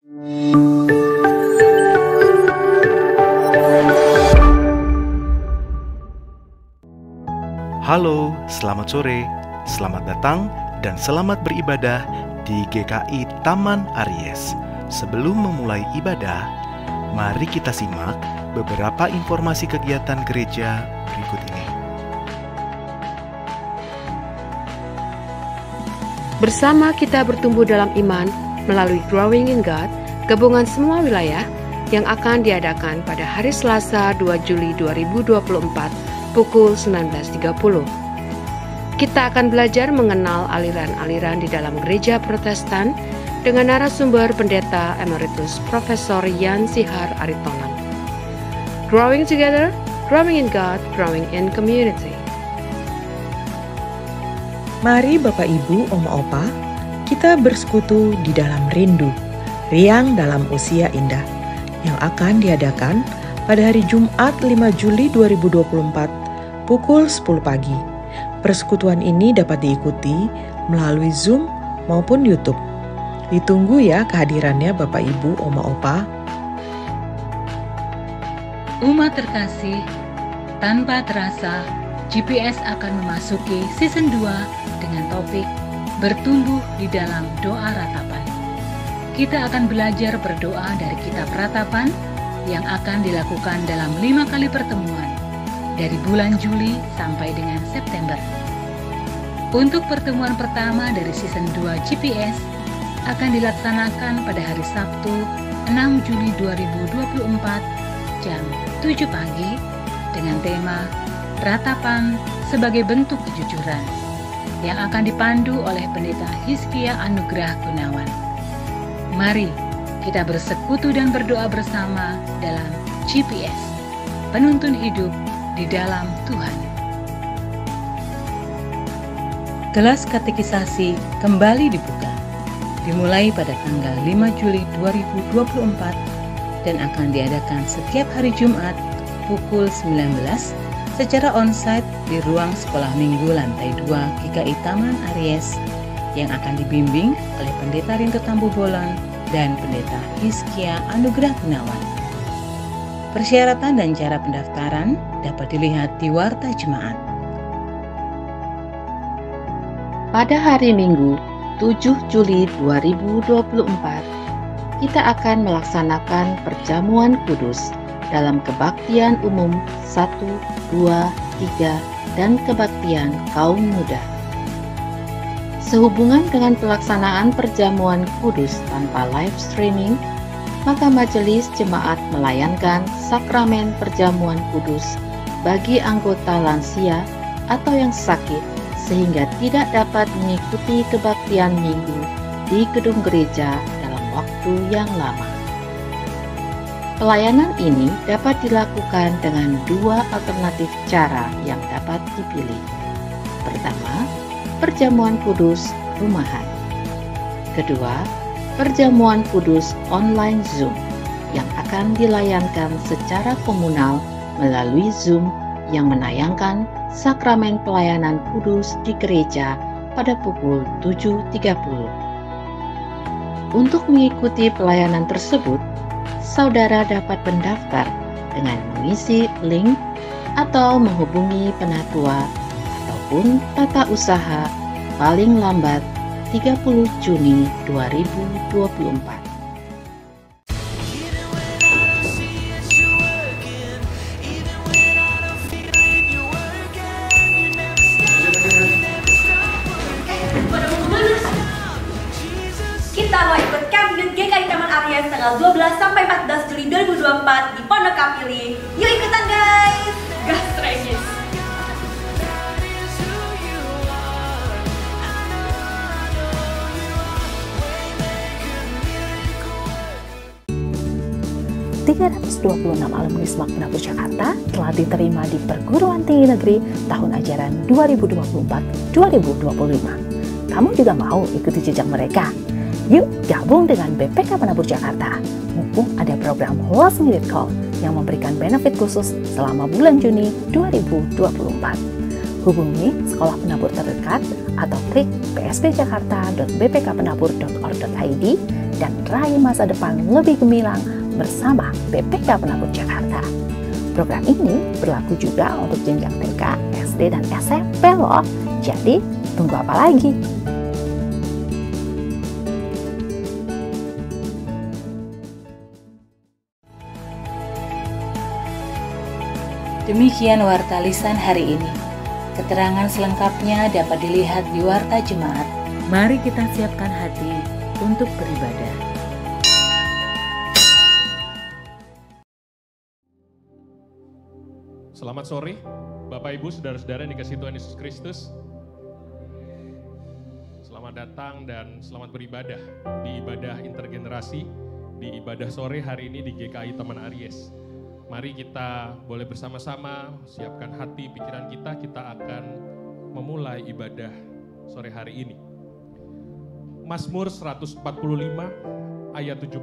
Halo, selamat sore, selamat datang, dan selamat beribadah di GKI Taman Aries. Sebelum memulai ibadah, mari kita simak beberapa informasi kegiatan gereja berikut ini. Bersama kita bertumbuh dalam iman melalui Growing in God, gabungan semua wilayah yang akan diadakan pada hari Selasa 2 Juli 2024 pukul 19.30. Kita akan belajar mengenal aliran-aliran di dalam gereja Protestan dengan narasumber Pendeta Emeritus Profesor Yan Sihar Aritonang. Growing together, growing in God, growing in community. Mari Bapak Ibu, Oma Opa, kita bersekutu di dalam rindu, riang dalam usia indah, yang akan diadakan pada hari Jumat 5 Juli 2024 pukul 10 pagi. Persekutuan ini dapat diikuti melalui Zoom maupun YouTube. Ditunggu ya kehadirannya Bapak Ibu, Oma Opa. Umat terkasih, tanpa terasa GPS akan memasuki season 2 dengan topik Bertumbuh di dalam Doa Ratapan. Kita akan belajar berdoa dari kitab Ratapan yang akan dilakukan dalam 5 kali pertemuan dari bulan Juli sampai dengan September. Untuk pertemuan pertama dari season 2 GPS akan dilaksanakan pada hari Sabtu 6 Juli 2024 jam 7 pagi dengan tema Ratapan sebagai bentuk kejujuran yang akan dipandu oleh Pendeta Hizkia Anugrah Gunawan. Mari kita bersekutu dan berdoa bersama dalam GPS, penuntun hidup di dalam Tuhan. Kelas katekisasi kembali dibuka, dimulai pada tanggal 5 Juli 2024 dan akan diadakan setiap hari Jumat pukul 19 secara onsite di ruang sekolah minggu lantai 2 GKI Taman Aries yang akan dibimbing oleh Pendeta Rinto Tambu Bolon dan Pendeta Hizkia Anugrah Gunawan. Persyaratan dan cara pendaftaran dapat dilihat di Warta Jemaat. Pada hari Minggu 7 Juli 2024, kita akan melaksanakan perjamuan kudus dalam kebaktian umum 1, 2, 3, dan kebaktian kaum muda. Sehubungan dengan pelaksanaan perjamuan kudus tanpa live streaming, maka majelis jemaat melayankan sakramen perjamuan kudus bagi anggota lansia atau yang sakit sehingga tidak dapat mengikuti kebaktian minggu di gedung gereja dalam waktu yang lama. Pelayanan ini dapat dilakukan dengan 2 alternatif cara yang dapat dipilih. Pertama, perjamuan kudus rumahan. Kedua, perjamuan kudus online Zoom yang akan dilayankan secara komunal melalui Zoom yang menayangkan sakramen pelayanan kudus di gereja pada pukul 7.30. Untuk mengikuti pelayanan tersebut, saudara dapat mendaftar dengan mengisi link atau menghubungi penatua ataupun tata usaha paling lambat 30 Juni 2024. Kita mau ikut Camp Youth GKI Taman Aries tanggal 12 sampai 14 Juli 2024 di Pondok Kapili. Yuk ikutan guys! Gas Regis! ...326 alumni SMAK Penabur Jakarta telah diterima di Perguruan Tinggi Negeri tahun ajaran 2024-2025. Kamu juga mau ikuti jejak mereka? Yuk gabung dengan BPK Penabur Jakarta. Mumpung ada program Last Minute Call yang memberikan benefit khusus selama bulan Juni 2024. Hubungi sekolah penabur terdekat atau klik psbjakarta.bpkpenabur.org.id dan raih masa depan lebih gemilang bersama BPK Penabur Jakarta. Program ini berlaku juga untuk jenjang TK, SD, dan SMP loh. Jadi, tunggu apa lagi? Demikian Warta Lisan hari ini. Keterangan selengkapnya dapat dilihat di Warta Jemaat. Mari kita siapkan hati untuk beribadah. Selamat sore, Bapak Ibu, Saudara-saudara yang dikasihi Tuhan Yesus Kristus. Selamat datang dan selamat beribadah di ibadah intergenerasi, di ibadah sore hari ini di GKI Taman Aries. Mari kita boleh bersama-sama siapkan hati, pikiran kita akan memulai ibadah sore hari ini. Mazmur 145 ayat 17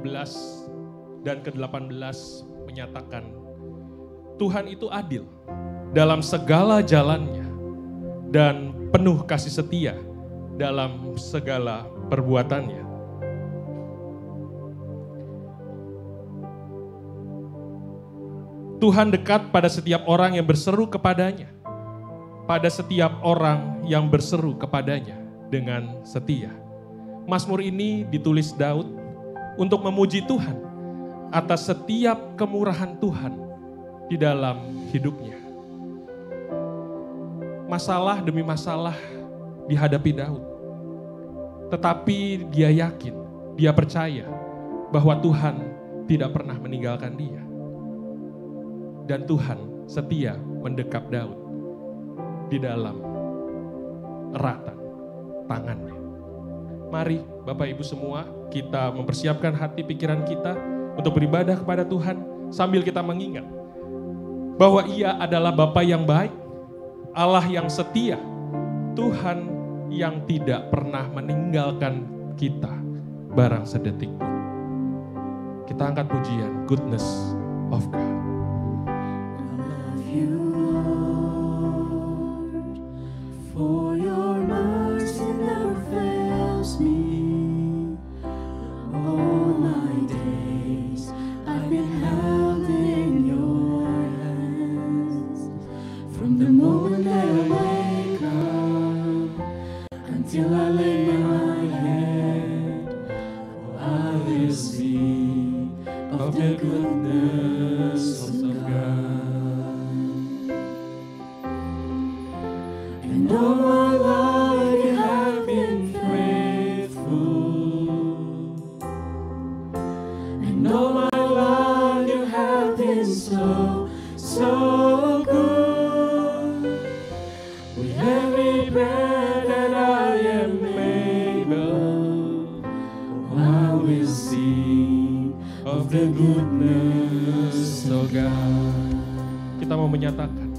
dan ke-18 menyatakan, Tuhan itu adil dalam segala jalannya dan penuh kasih setia dalam segala perbuatannya. Tuhan dekat pada setiap orang yang berseru kepadanya, pada setiap orang yang berseru kepadanya dengan setia. Mazmur ini ditulis Daud untuk memuji Tuhan atas setiap kemurahan Tuhan di dalam hidupnya. Masalah demi masalah dihadapi Daud, tetapi dia yakin, dia percaya bahwa Tuhan tidak pernah meninggalkan dia. Dan Tuhan setia mendekap Daud di dalam eratan tangannya. Mari Bapak Ibu semua kita mempersiapkan hati pikiran kita untuk beribadah kepada Tuhan sambil kita mengingat bahwa Ia adalah Bapa yang baik, Allah yang setia, Tuhan yang tidak pernah meninggalkan kita barang sedetik pun. Kita angkat pujian Goodness of God. For your mercy never fails me. All my days I've been held in your hands. From the moment that I wake up until I lay my head, I will sing of the goodness of God. And all my life you have been faithful. And all my life you have been so, so good. With every breath that I am able, I will sing of the goodness of God. Kita mau menyatakan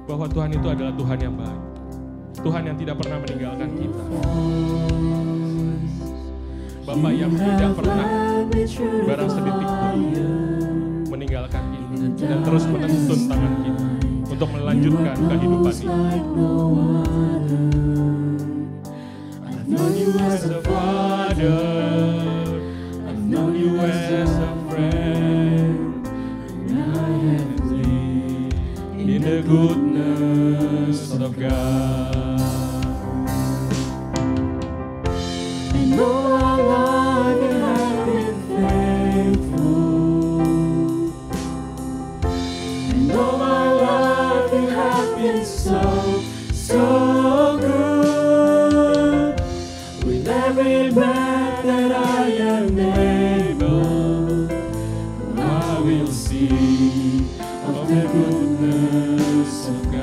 bahwa Tuhan itu adalah Tuhan yang baik. Tuhan yang tidak pernah meninggalkan kita. Bapa yang tidak pernah barang sedetik pun meninggalkan kita dan terus menuntun tangan kita untuk melanjutkan kehidupan ini. I've known you as a father, I've known you as a friend, and I have lived in the goodness of God. And all our life you have been faithful. And all my life you have been so, so good. With every breath that I am able, I will sing of the goodness of God.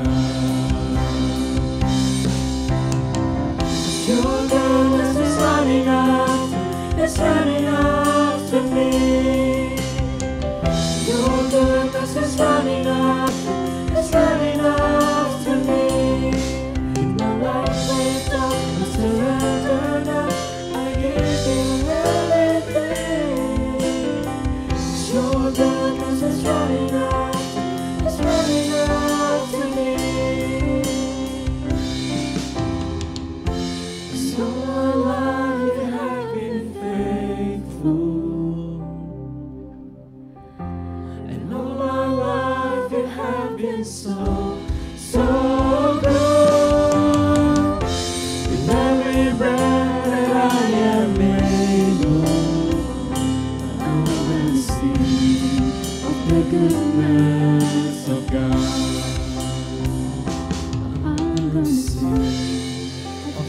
Your goodness is running after me. Your goodness is running after me. In my life laid down, I surrender now. I give you everything. Your goodness is running after me. So my life you have been faithful.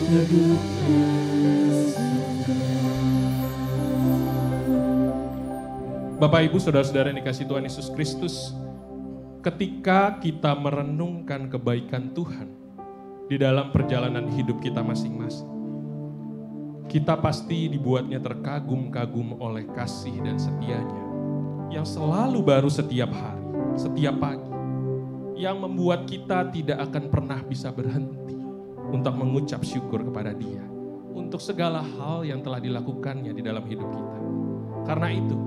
the goodness of Bapak, Ibu, Saudara-saudara yang dikasihi Tuhan Yesus Kristus, ketika kita merenungkan kebaikan Tuhan di dalam perjalanan hidup kita masing-masing, kita pasti dibuatnya terkagum-kagum oleh kasih dan setianya yang selalu baru setiap hari, setiap pagi, yang membuat kita tidak akan pernah bisa berhenti untuk mengucap syukur kepada Dia untuk segala hal yang telah dilakukannya di dalam hidup kita. Karena itu,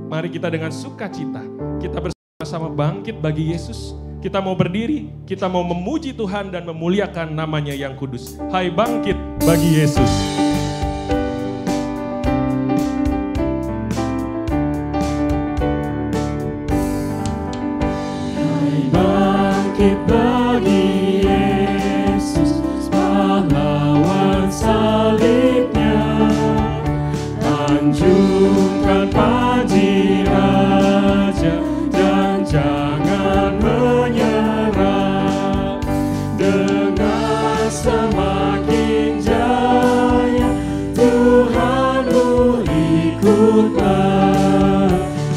mari kita dengan sukacita, kita bersama-sama bangkit bagi Yesus. Kita mau berdiri, kita mau memuji Tuhan dan memuliakan namanya yang kudus. Hai, bangkit bagi Yesus. bangkit bagi Yesus, pahlawan salibnya, anjungkan panji raja dan jangan menyerah. Dengan semakin jaya Tuhanmu ikutlah,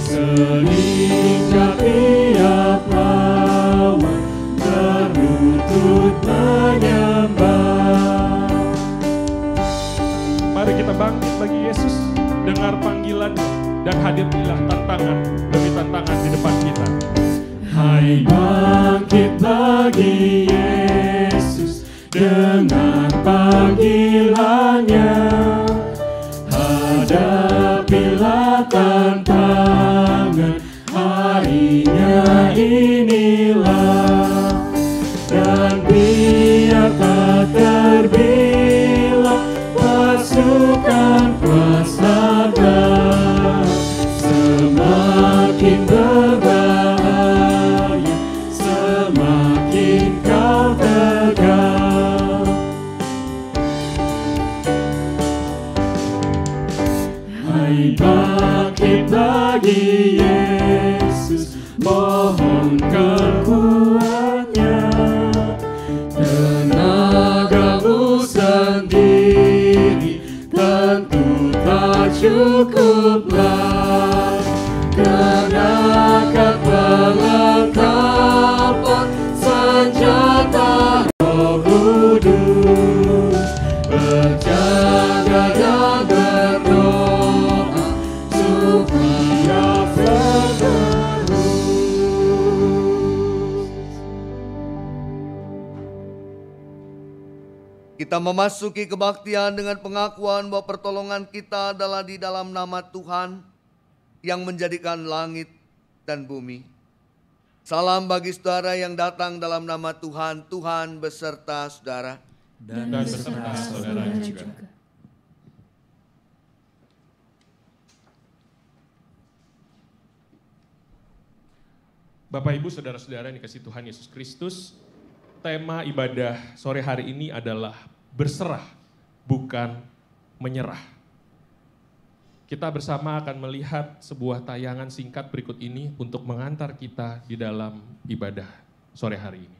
sehingga tiap lawan berlutut menyembah. Mari kita bangkit bagi Yesus, dengar panggilan dan hadirlah tantangan demi tantangan di depan kita. Hai, bangkit bagi Yesus, dengan panggilannya, hadapilah tantangan, harinya inilah, dan biar tak terbilang pasukan prasada, semakin berbahaya, semakin kau tegar. Hai, bangkit bagi Yesus, mohonkan kuatnya, tenagamu sendiri tentu tak cukuplah. Kenakan perlengkapan senjata Roh Kudus, berjaga dan berdoa supaya terus. Kita memasuki kebaktian dengan pengakuan bahwa pertolongan kita adalah di dalam nama Tuhan yang menjadikan langit dan bumi. Salam bagi saudara yang datang dalam nama Tuhan. Tuhan beserta saudara. Dan beserta saudara juga. Bapak, Ibu, Saudara-saudara yang dikasihi Tuhan Yesus Kristus, tema ibadah sore hari ini adalah berserah, bukan menyerah. Kita bersama akan melihat sebuah tayangan singkat berikut ini untuk mengantar kita di dalam ibadah sore hari ini.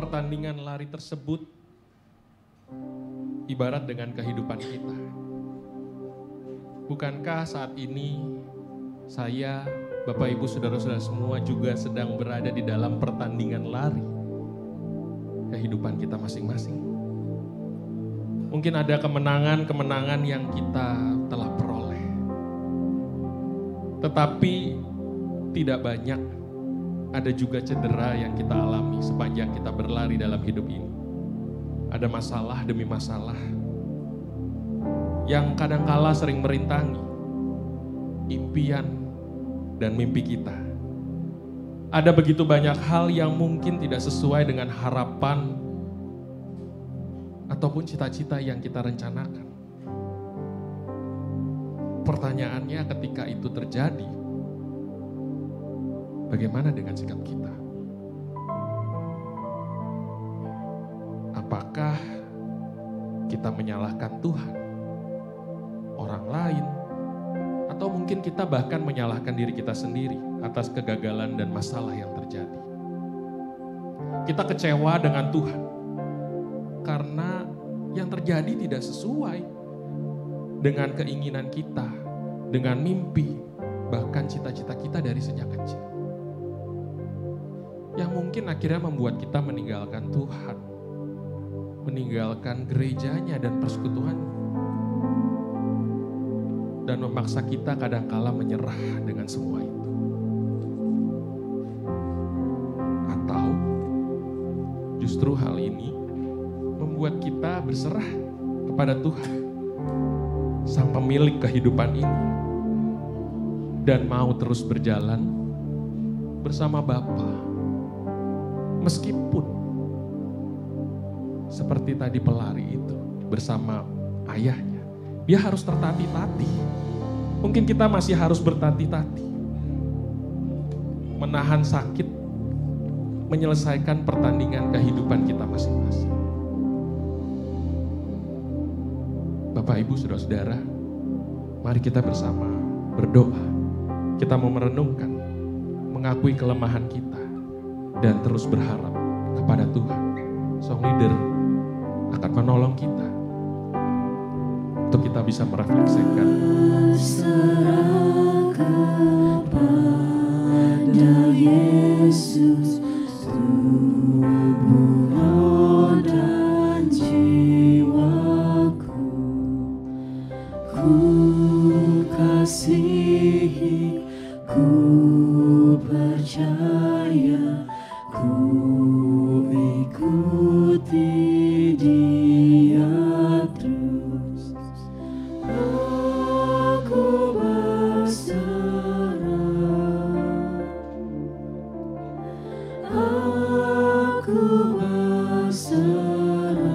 pertandingan lari tersebut ibarat dengan kehidupan kita. Bukankah saat ini saya, Bapak Ibu, Saudara-saudara semua juga sedang berada di dalam pertandingan lari kehidupan kita masing-masing? Mungkin ada kemenangan-kemenangan yang kita telah peroleh. Tetapi tidak banyak, ada juga cedera yang kita alami sepanjang kita berlari dalam hidup ini. Ada masalah demi masalah yang kadangkala sering merintangi impian dan mimpi kita. Ada begitu banyak hal yang mungkin tidak sesuai dengan harapan ataupun cita-cita yang kita rencanakan. Pertanyaannya ketika itu terjadi, bagaimana dengan sikap kita? Apakah kita menyalahkan Tuhan, orang lain, atau mungkin kita bahkan menyalahkan diri kita sendiri atas kegagalan dan masalah yang terjadi? Kita kecewa dengan Tuhan karena yang terjadi tidak sesuai dengan keinginan kita, dengan mimpi, bahkan cita-cita kita dari sejak kecil. Yang mungkin akhirnya membuat kita meninggalkan Tuhan, meninggalkan gerejanya dan persekutuannya, dan memaksa kita kadangkala menyerah dengan semua itu. Atau justru hal ini membuat kita berserah kepada Tuhan, Sang Pemilik kehidupan ini, dan mau terus berjalan bersama Bapa. Meskipun seperti tadi pelari itu bersama ayahnya, dia harus tertatih-tatih. Mungkin kita masih harus bertatih-tatih, menahan sakit, menyelesaikan pertandingan kehidupan kita masing-masing. Bapak, Ibu, Saudara-saudara, mari kita bersama berdoa. Kita mau merenungkan, mengakui kelemahan kita, dan terus berharap kepada Tuhan. Song leader akan menolong kita untuk kita bisa merefleksikan. Serah kepada Yesus, tubuh, roh, dan jiwaku. Ku kasihi, ku percaya, ku ikuti Dia terus. Aku berserah, aku berserah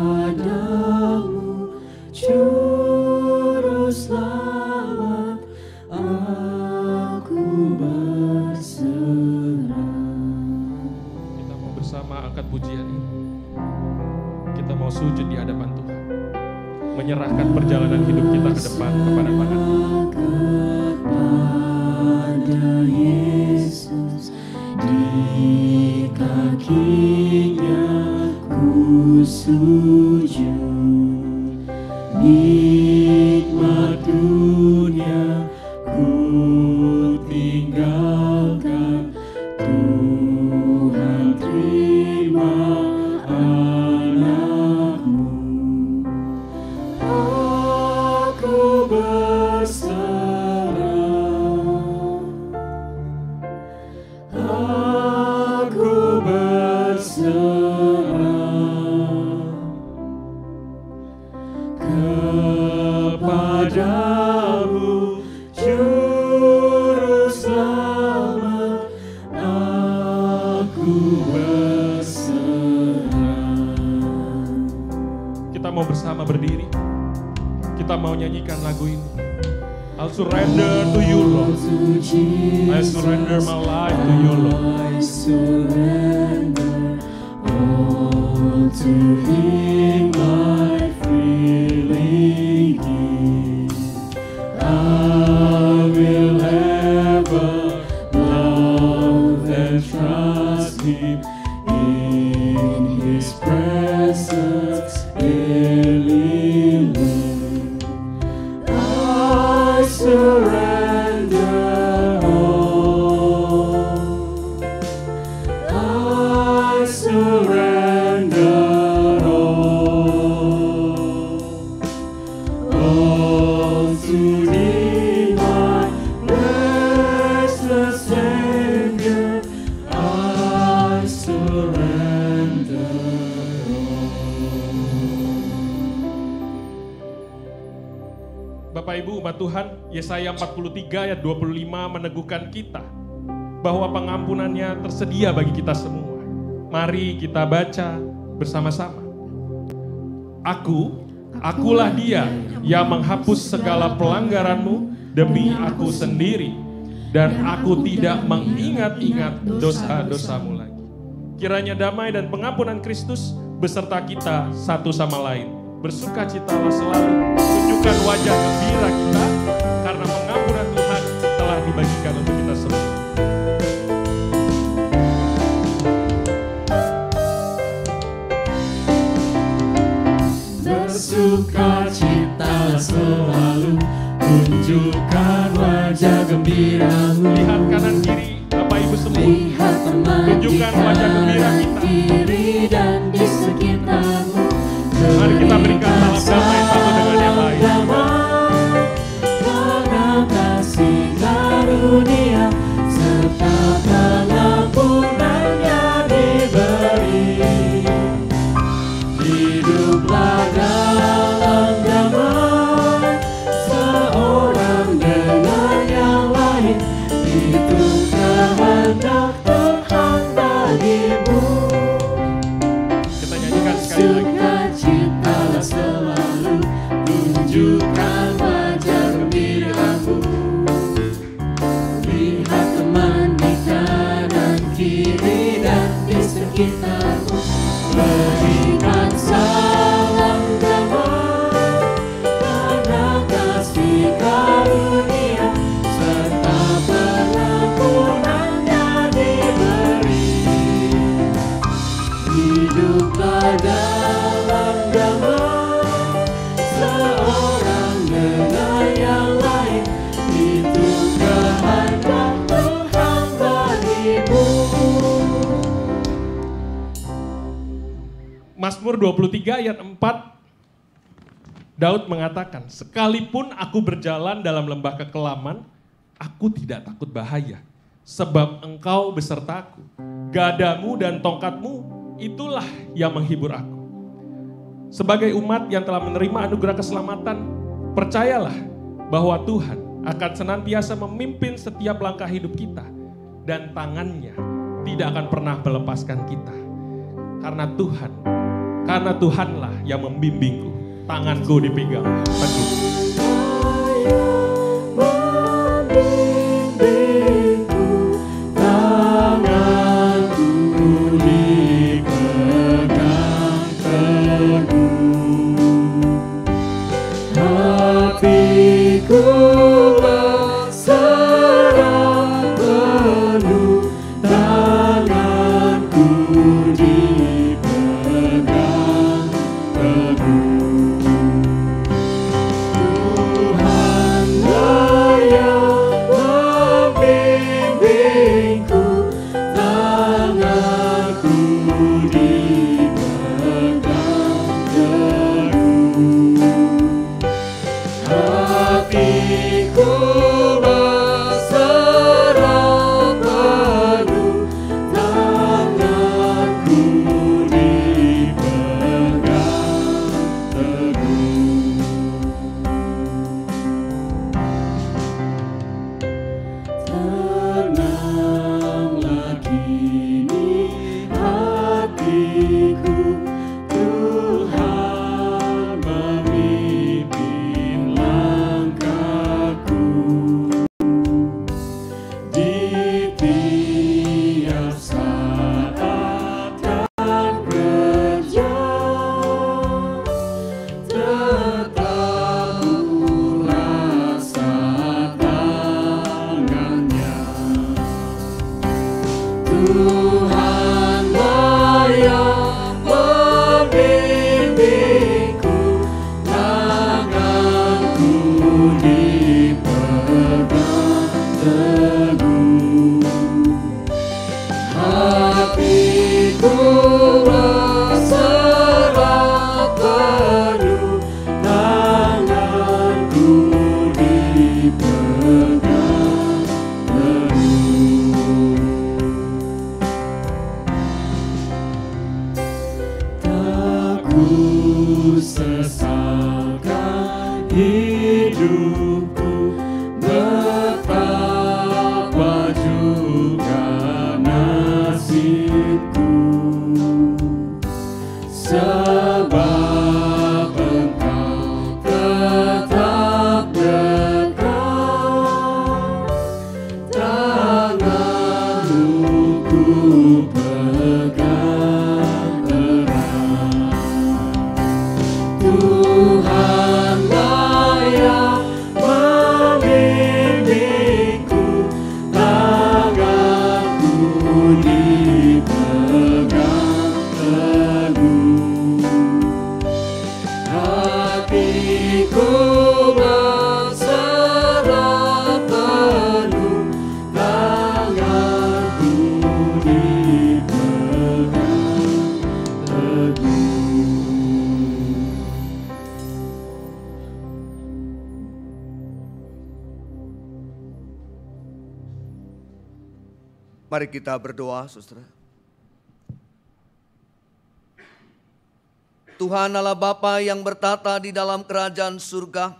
kepadamu, Juru Selamat. Aku berserah. Kita mau bersama angkat pujian ini. Kita mau sujud di hadapan Tuhan, menyerahkan perjalanan hidup kita ke depan kepada tangan. Kepada Yesus, di kakinya ku sujud. Nikmat dunia ku tinggalkan, Tuhan terima anakmu. Aku berserah, aku berserah kepadamu, Juru Selamat. Aku berserah. Kita mau bersama berdiri. Kita mau nyanyikan lagu ini. I'll surrender to you, Lord. I surrender my life to you, Lord. I surrender all to Him. I freely give. I will ever His presence daily live. I surrender all. I surrender all to Thee, my blessed Savior. I surrender all. Bapak Ibu umat Tuhan, Yesaya 43 ayat 25 meneguhkan kita bahwa pengampunannya tersedia bagi kita semua. Mari kita baca bersama-sama. Akulah Dia yang menghapus segala pelanggaranmu demi aku sendiri, dan aku tidak mengingat-ingat dosa-dosamu lagi. Kiranya damai dan pengampunan Kristus beserta kita satu sama lain. Bersukacitalah selalu, tunjukkan wajah gembira kita, karena pengampunan Tuhan telah dibagikan untuk kita semua. Bersukacitalah selalu, tunjukkan wajah gembiramu. Lihat kanan kiri, Bapak Ibu semua. Lihat teman Tunjukkan wajah gembira kita. kiri dan di sekitarmu. Mari kita berikan salam damai satu dengan yang lain. Karena kasih karunia serta pengampunannya diberi. Hiduplah dalam damai, seorang dengan yang lain. Itu kehendak Tuhan bagimu. Kita nyanyikan sekali lagi. Sukacitalah selalu, tunjukkan wajah gembiramu. Lihat teman di kanan kiri dan di sekitarmu. Berikan salam damai, karena kasih karunia serta pengampunannya diberi. Hiduplah dalam damai, seorang dengan yang lain. Itu kehendak Tuhan bagimu. Mazmur 23 ayat 4, Daud mengatakan, sekalipun aku berjalan dalam lembah kekelaman, aku tidak takut bahaya, sebab Engkau besertaku. Gadamu dan tongkatmu, itulah yang menghibur aku. Sebagai umat yang telah menerima anugerah keselamatan, percayalah bahwa Tuhan akan senantiasa memimpin setiap langkah hidup kita, dan tangannya tidak akan pernah melepaskan kita. Karena Tuhanlah yang membimbingku, tanganku dipegang teguh. Membimbingku, tanganku dipegang teguh. Hatiku berserah penuh, tanganku dipegang teguh. sesalkan hidupku, betapa juga nasibku, sebab Engkau tetap dekat, tanganmu ku pegang erat. Tuhanlah yang membimbingku, tanganku dipegang teguh. Hatiku berserah penuh, tanganku dipegang teguh. Mari kita berdoa, saudara. Tuhan Allah Bapa yang bertata di dalam kerajaan surga,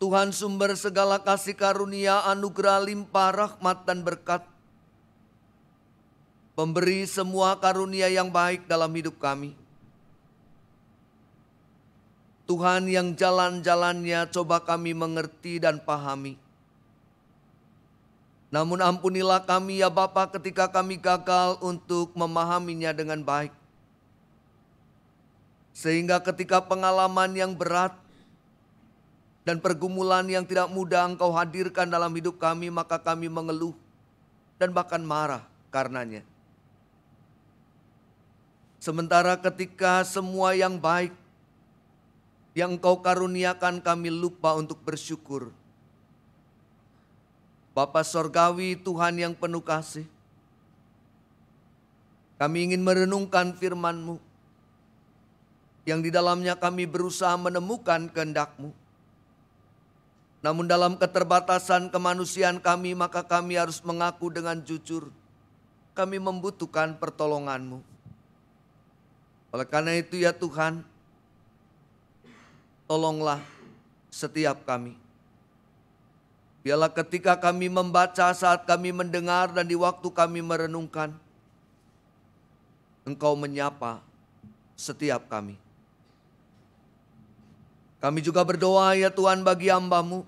Tuhan sumber segala kasih karunia, anugerah, limpah, rahmat dan berkat, pemberi semua karunia yang baik dalam hidup kami. Tuhan yang jalan-jalannya coba kami mengerti dan pahami. Namun ampunilah kami ya Bapa ketika kami gagal untuk memahaminya dengan baik. Sehingga ketika pengalaman yang berat dan pergumulan yang tidak mudah Engkau hadirkan dalam hidup kami, maka kami mengeluh dan bahkan marah karenanya. Sementara ketika semua yang baik yang Engkau karuniakan kami lupa untuk bersyukur. Bapa Sorgawi, Tuhan yang penuh kasih, kami ingin merenungkan firman-Mu, yang di dalamnya kami berusaha menemukan kehendak-Mu. Namun dalam keterbatasan kemanusiaan kami, maka kami harus mengaku dengan jujur, kami membutuhkan pertolongan-Mu. Oleh karena itu ya Tuhan, tolonglah setiap kami. Biarlah ketika kami membaca, saat kami mendengar, dan di waktu kami merenungkan, Engkau menyapa setiap kami. Kami juga berdoa ya Tuhan bagi hamba-Mu.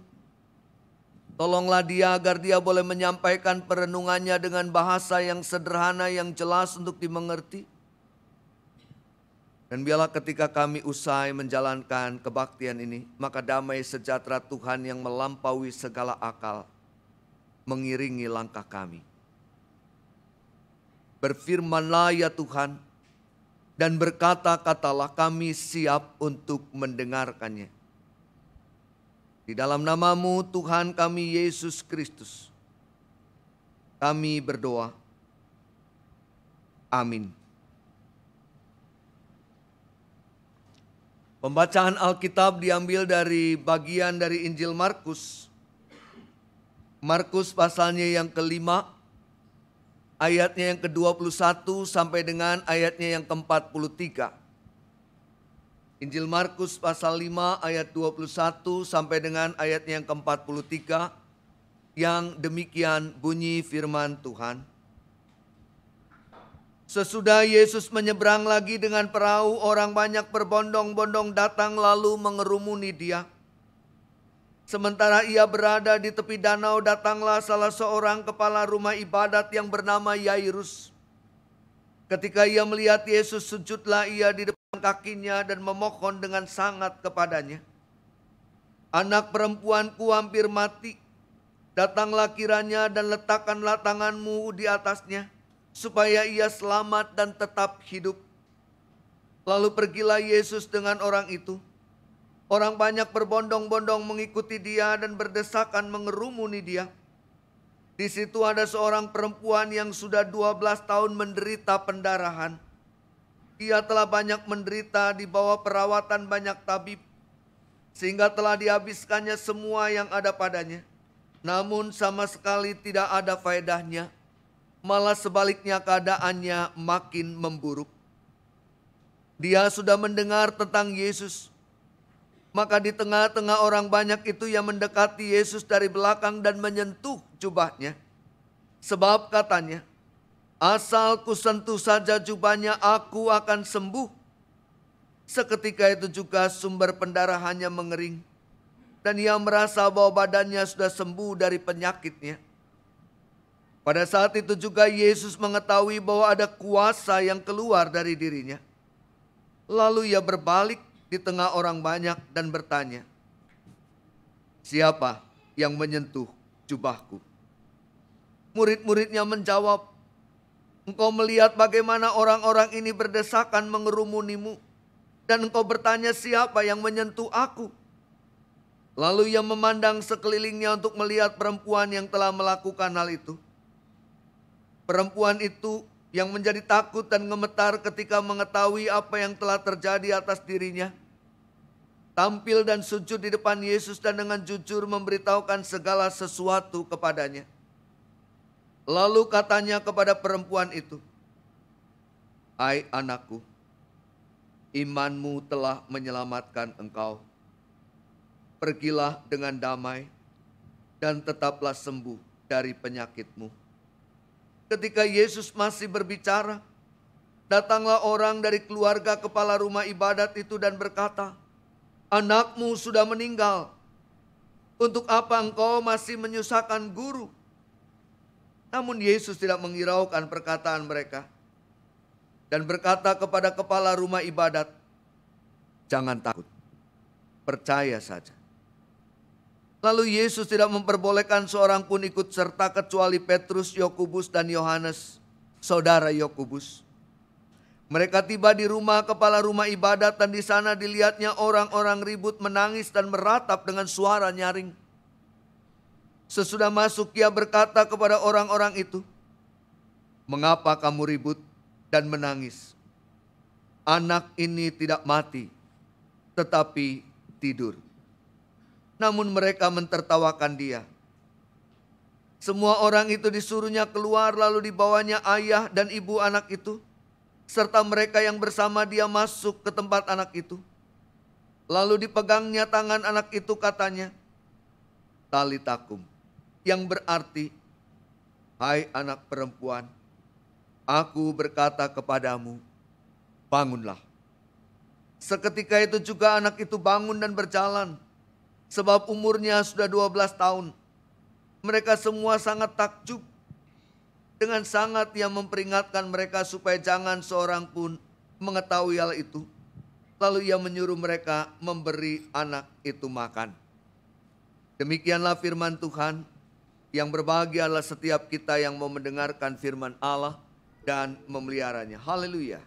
Tolonglah dia agar dia boleh menyampaikan perenungannya dengan bahasa yang sederhana, yang jelas untuk dimengerti. Dan biarlah ketika kami usai menjalankan kebaktian ini, maka damai sejahtera Tuhan yang melampaui segala akal mengiringi langkah kami. Berfirmanlah ya Tuhan, dan berkata-katalah, kami siap untuk mendengarkannya. Di dalam nama-Mu Tuhan kami Yesus Kristus, kami berdoa. Amin. Pembacaan Alkitab diambil dari bagian dari Injil Markus. Markus pasalnya yang kelima, ayatnya yang ke-21 sampai dengan ayatnya yang ke-43. Injil Markus pasal 5 ayat 21 sampai dengan ayatnya yang ke-43, yang demikian bunyi firman Tuhan. Sesudah Yesus menyeberang lagi dengan perahu, orang banyak berbondong-bondong datang lalu mengerumuni dia. Sementara ia berada di tepi danau, datanglah salah seorang kepala rumah ibadat yang bernama Yairus. Ketika ia melihat Yesus, sujudlah ia di depan kakinya dan memohon dengan sangat kepadanya. Anak perempuanku hampir mati, datanglah kiranya dan letakkanlah tanganmu di atasnya, supaya ia selamat dan tetap hidup. Lalu pergilah Yesus dengan orang itu. Orang banyak berbondong-bondong mengikuti dia dan berdesakan mengerumuni dia. Di situ ada seorang perempuan yang sudah 12 tahun menderita pendarahan. Ia telah banyak menderita di bawah perawatan banyak tabib, sehingga telah dihabiskannya semua yang ada padanya. Namun sama sekali tidak ada faedahnya. Malah sebaliknya keadaannya makin memburuk. Dia sudah mendengar tentang Yesus. Maka di tengah-tengah orang banyak itu ia mendekati Yesus dari belakang dan menyentuh jubahnya. Sebab katanya, asal ku sentuh saja jubahnya, aku akan sembuh. Seketika itu juga sumber pendarahannya mengering. Dan ia merasa bahwa badannya sudah sembuh dari penyakitnya. Pada saat itu juga Yesus mengetahui bahwa ada kuasa yang keluar dari dirinya. Lalu ia berbalik di tengah orang banyak dan bertanya, siapa yang menyentuh jubahku? Murid-muridnya menjawab, engkau melihat bagaimana orang-orang ini berdesakan mengerumunimu, dan engkau bertanya siapa yang menyentuh aku? Lalu ia memandang sekelilingnya untuk melihat perempuan yang telah melakukan hal itu. Perempuan itu yang menjadi takut dan gemetar ketika mengetahui apa yang telah terjadi atas dirinya, tampil dan sujud di depan Yesus dan dengan jujur memberitahukan segala sesuatu kepadanya. Lalu katanya kepada perempuan itu, hai anakku, imanmu telah menyelamatkan engkau. Pergilah dengan damai dan tetaplah sembuh dari penyakitmu. Ketika Yesus masih berbicara, datanglah orang dari keluarga kepala rumah ibadat itu dan berkata, anakmu sudah meninggal. Untuk apa engkau masih menyusahkan guru? Namun Yesus tidak menghiraukan perkataan mereka dan berkata kepada kepala rumah ibadat, jangan takut, percaya saja. Lalu Yesus tidak memperbolehkan seorang pun ikut serta kecuali Petrus, Yakobus dan Yohanes, saudara Yakobus. Mereka tiba di rumah kepala rumah ibadat dan di sana dilihatnya orang-orang ribut menangis dan meratap dengan suara nyaring. Sesudah masuk ia berkata kepada orang-orang itu, mengapa kamu ribut dan menangis? Anak ini tidak mati, tetapi tidur. Namun mereka mentertawakan dia. Semua orang itu disuruhnya keluar lalu dibawanya ayah dan ibu anak itu, serta mereka yang bersama dia masuk ke tempat anak itu. Lalu dipegangnya tangan anak itu katanya, talitakum, yang berarti, hai anak perempuan, aku berkata kepadamu, bangunlah. Seketika itu juga anak itu bangun dan berjalan. Sebab umurnya sudah 12 tahun. Mereka semua sangat takjub. Dengan sangat ia memperingatkan mereka supaya jangan seorang pun mengetahui hal itu. Lalu ia menyuruh mereka memberi anak itu makan. Demikianlah firman Tuhan. Yang berbahagia adalah setiap kita yang mau mendengarkan firman Allah dan memeliharanya. Haleluya.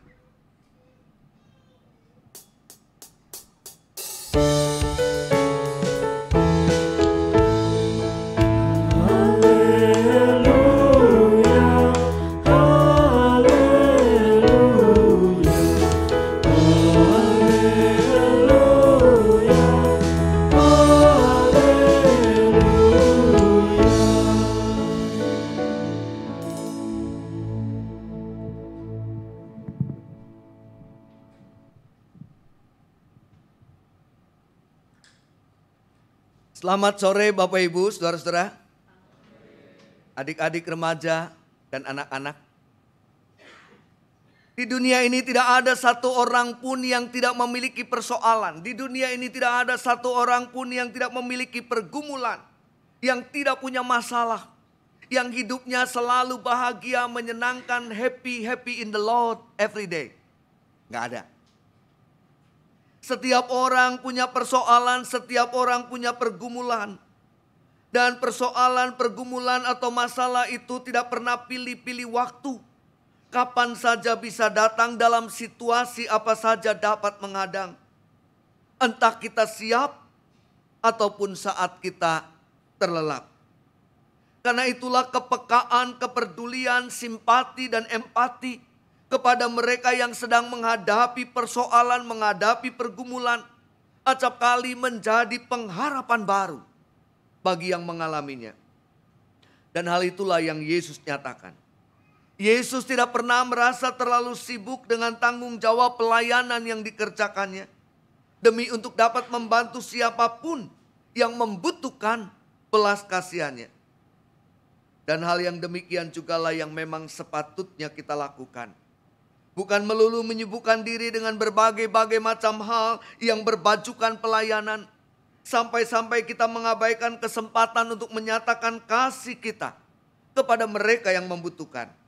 Selamat sore Bapak Ibu, saudara-saudara, adik-adik remaja dan anak-anak. Di dunia ini tidak ada satu orang pun yang tidak memiliki persoalan. Di dunia ini tidak ada satu orang pun yang tidak memiliki pergumulan. Yang tidak punya masalah. Yang hidupnya selalu bahagia, menyenangkan, happy in the Lord every day. Gak ada. Setiap orang punya persoalan, setiap orang punya pergumulan. Dan persoalan, pergumulan atau masalah itu tidak pernah pilih-pilih waktu. Kapan saja bisa datang, dalam situasi apa saja dapat menghadang. Entah kita siap ataupun saat kita terlelap. Karena itulah kepekaan, kepedulian, simpati dan empati kepada mereka yang sedang menghadapi persoalan, menghadapi pergumulan, acap kali menjadi pengharapan baru bagi yang mengalaminya. Dan hal itulah yang Yesus nyatakan. Yesus tidak pernah merasa terlalu sibuk dengan tanggung jawab pelayanan yang dikerjakannya. Demi untuk dapat membantu siapapun yang membutuhkan belas kasihannya. Dan hal yang demikian jugalah yang memang sepatutnya kita lakukan. Bukan melulu menyibukkan diri dengan berbagai-bagai macam hal yang berbajukan pelayanan. Sampai-sampai kita mengabaikan kesempatan untuk menyatakan kasih kita kepada mereka yang membutuhkan.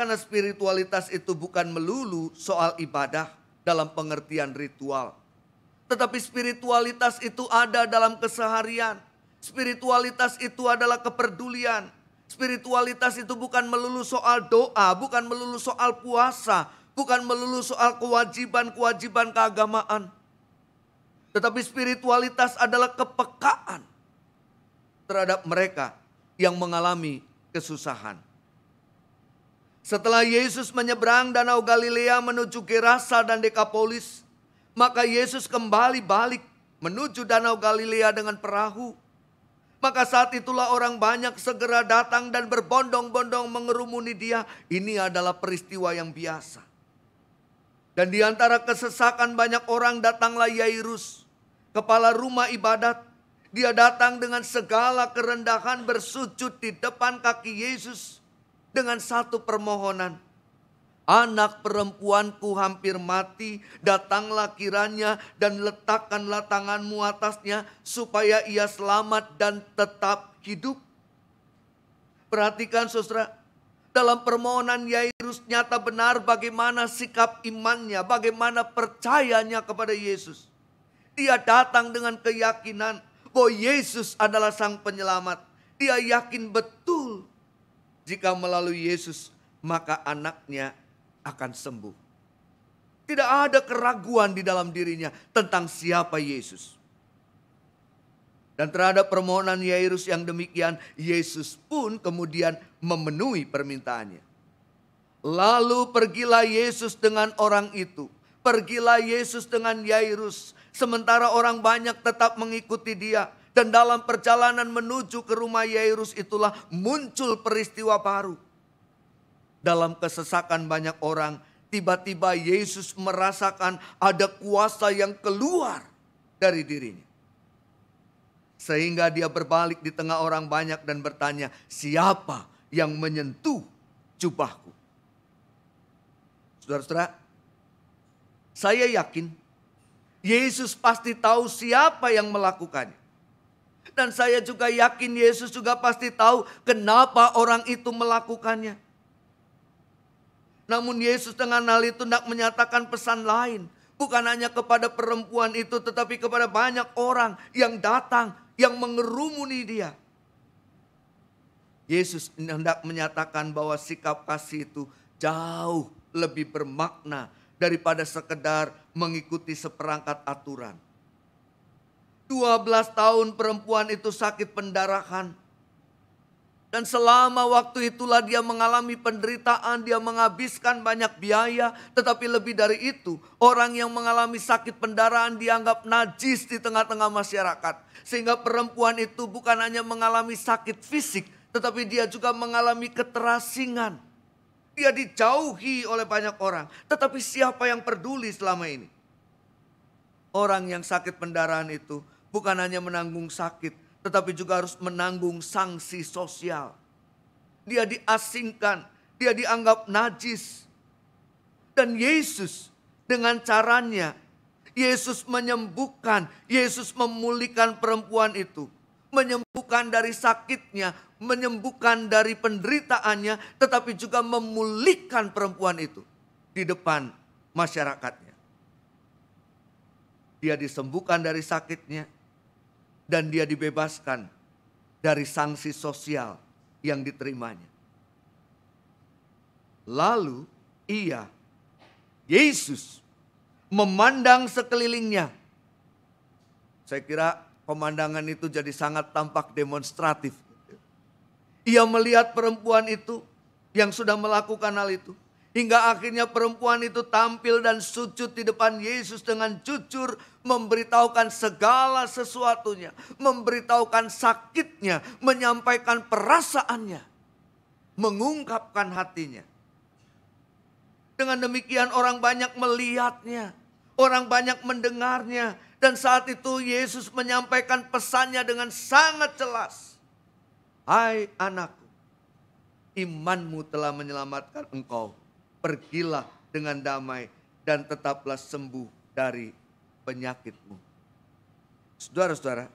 Karena spiritualitas itu bukan melulu soal ibadah dalam pengertian ritual. Tetapi spiritualitas itu ada dalam keseharian. Spiritualitas itu adalah kepedulian. Spiritualitas itu bukan melulu soal doa, bukan melulu soal puasa, bukan melulu soal kewajiban-kewajiban keagamaan. Tetapi spiritualitas adalah kepekaan terhadap mereka yang mengalami kesusahan. Setelah Yesus menyeberang Danau Galilea menuju Gerasa dan Dekapolis, maka Yesus kembali balik menuju Danau Galilea dengan perahu. Maka saat itulah orang banyak segera datang dan berbondong-bondong mengerumuni dia. Ini adalah peristiwa yang biasa. Dan di antara kesesakan banyak orang datanglah Yairus, kepala rumah ibadat. Dia datang dengan segala kerendahan bersujud di depan kaki Yesus dengan satu permohonan. Anak perempuanku hampir mati, datanglah kiranya dan letakkanlah tanganmu atasnya supaya ia selamat dan tetap hidup. Perhatikan saudara, dalam permohonan Yairus nyata benar bagaimana sikap imannya, bagaimana percayanya kepada Yesus. Dia datang dengan keyakinan bahwa Yesus adalah sang penyelamat. Dia yakin betul jika melalui Yesus maka anaknya akan sembuh. Tidak ada keraguan di dalam dirinya tentang siapa Yesus. Dan terhadap permohonan Yairus yang demikian, Yesus pun kemudian memenuhi permintaannya. Lalu pergilah Yesus dengan orang itu. Pergilah Yesus dengan Yairus. Sementara orang banyak tetap mengikuti dia. Dan dalam perjalanan menuju ke rumah Yairus itulah muncul peristiwa baru. Dalam kesesakan banyak orang, tiba-tiba Yesus merasakan ada kuasa yang keluar dari dirinya. Sehingga dia berbalik di tengah orang banyak dan bertanya, siapa yang menyentuh jubahku? Saudara-saudara, saya yakin Yesus pasti tahu siapa yang melakukannya. Dan saya juga yakin Yesus juga pasti tahu kenapa orang itu melakukannya. Namun Yesus dengan hal itu hendak menyatakan pesan lain. Bukan hanya kepada perempuan itu, tetapi kepada banyak orang yang datang, yang mengerumuni dia. Yesus hendak menyatakan bahwa sikap kasih itu jauh lebih bermakna daripada sekedar mengikuti seperangkat aturan. 12 tahun perempuan itu sakit pendarahan. Dan selama waktu itulah dia mengalami penderitaan, dia menghabiskan banyak biaya. Tetapi lebih dari itu, orang yang mengalami sakit pendarahan dianggap najis di tengah-tengah masyarakat. Sehingga perempuan itu bukan hanya mengalami sakit fisik, tetapi dia juga mengalami keterasingan. Dia dijauhi oleh banyak orang. Tetapi siapa yang peduli selama ini? Orang yang sakit pendarahan itu bukan hanya menanggung sakit, tetapi juga harus menanggung sanksi sosial. Dia diasingkan, dia dianggap najis. Dan Yesus dengan caranya, Yesus menyembuhkan, Yesus memulihkan perempuan itu. Menyembuhkan dari sakitnya, menyembuhkan dari penderitaannya, tetapi juga memulihkan perempuan itu di depan masyarakatnya. Dia disembuhkan dari sakitnya, dan dia dibebaskan dari sanksi sosial yang diterimanya. Lalu Yesus memandang sekelilingnya. Saya kira pemandangan itu jadi sangat tampak demonstratif. Ia melihat perempuan itu yang sudah melakukan hal itu. Hingga akhirnya perempuan itu tampil dan sujud di depan Yesus dengan jujur, memberitahukan segala sesuatunya, memberitahukan sakitnya, menyampaikan perasaannya. mengungkapkan hatinya. Dengan demikian orang banyak melihatnya, orang banyak mendengarnya. Dan saat itu Yesus menyampaikan pesannya dengan sangat jelas. Hai anakku, imanmu telah menyelamatkan engkau. Pergilah dengan damai dan tetaplah sembuh dari penyakitmu. Saudara-saudara,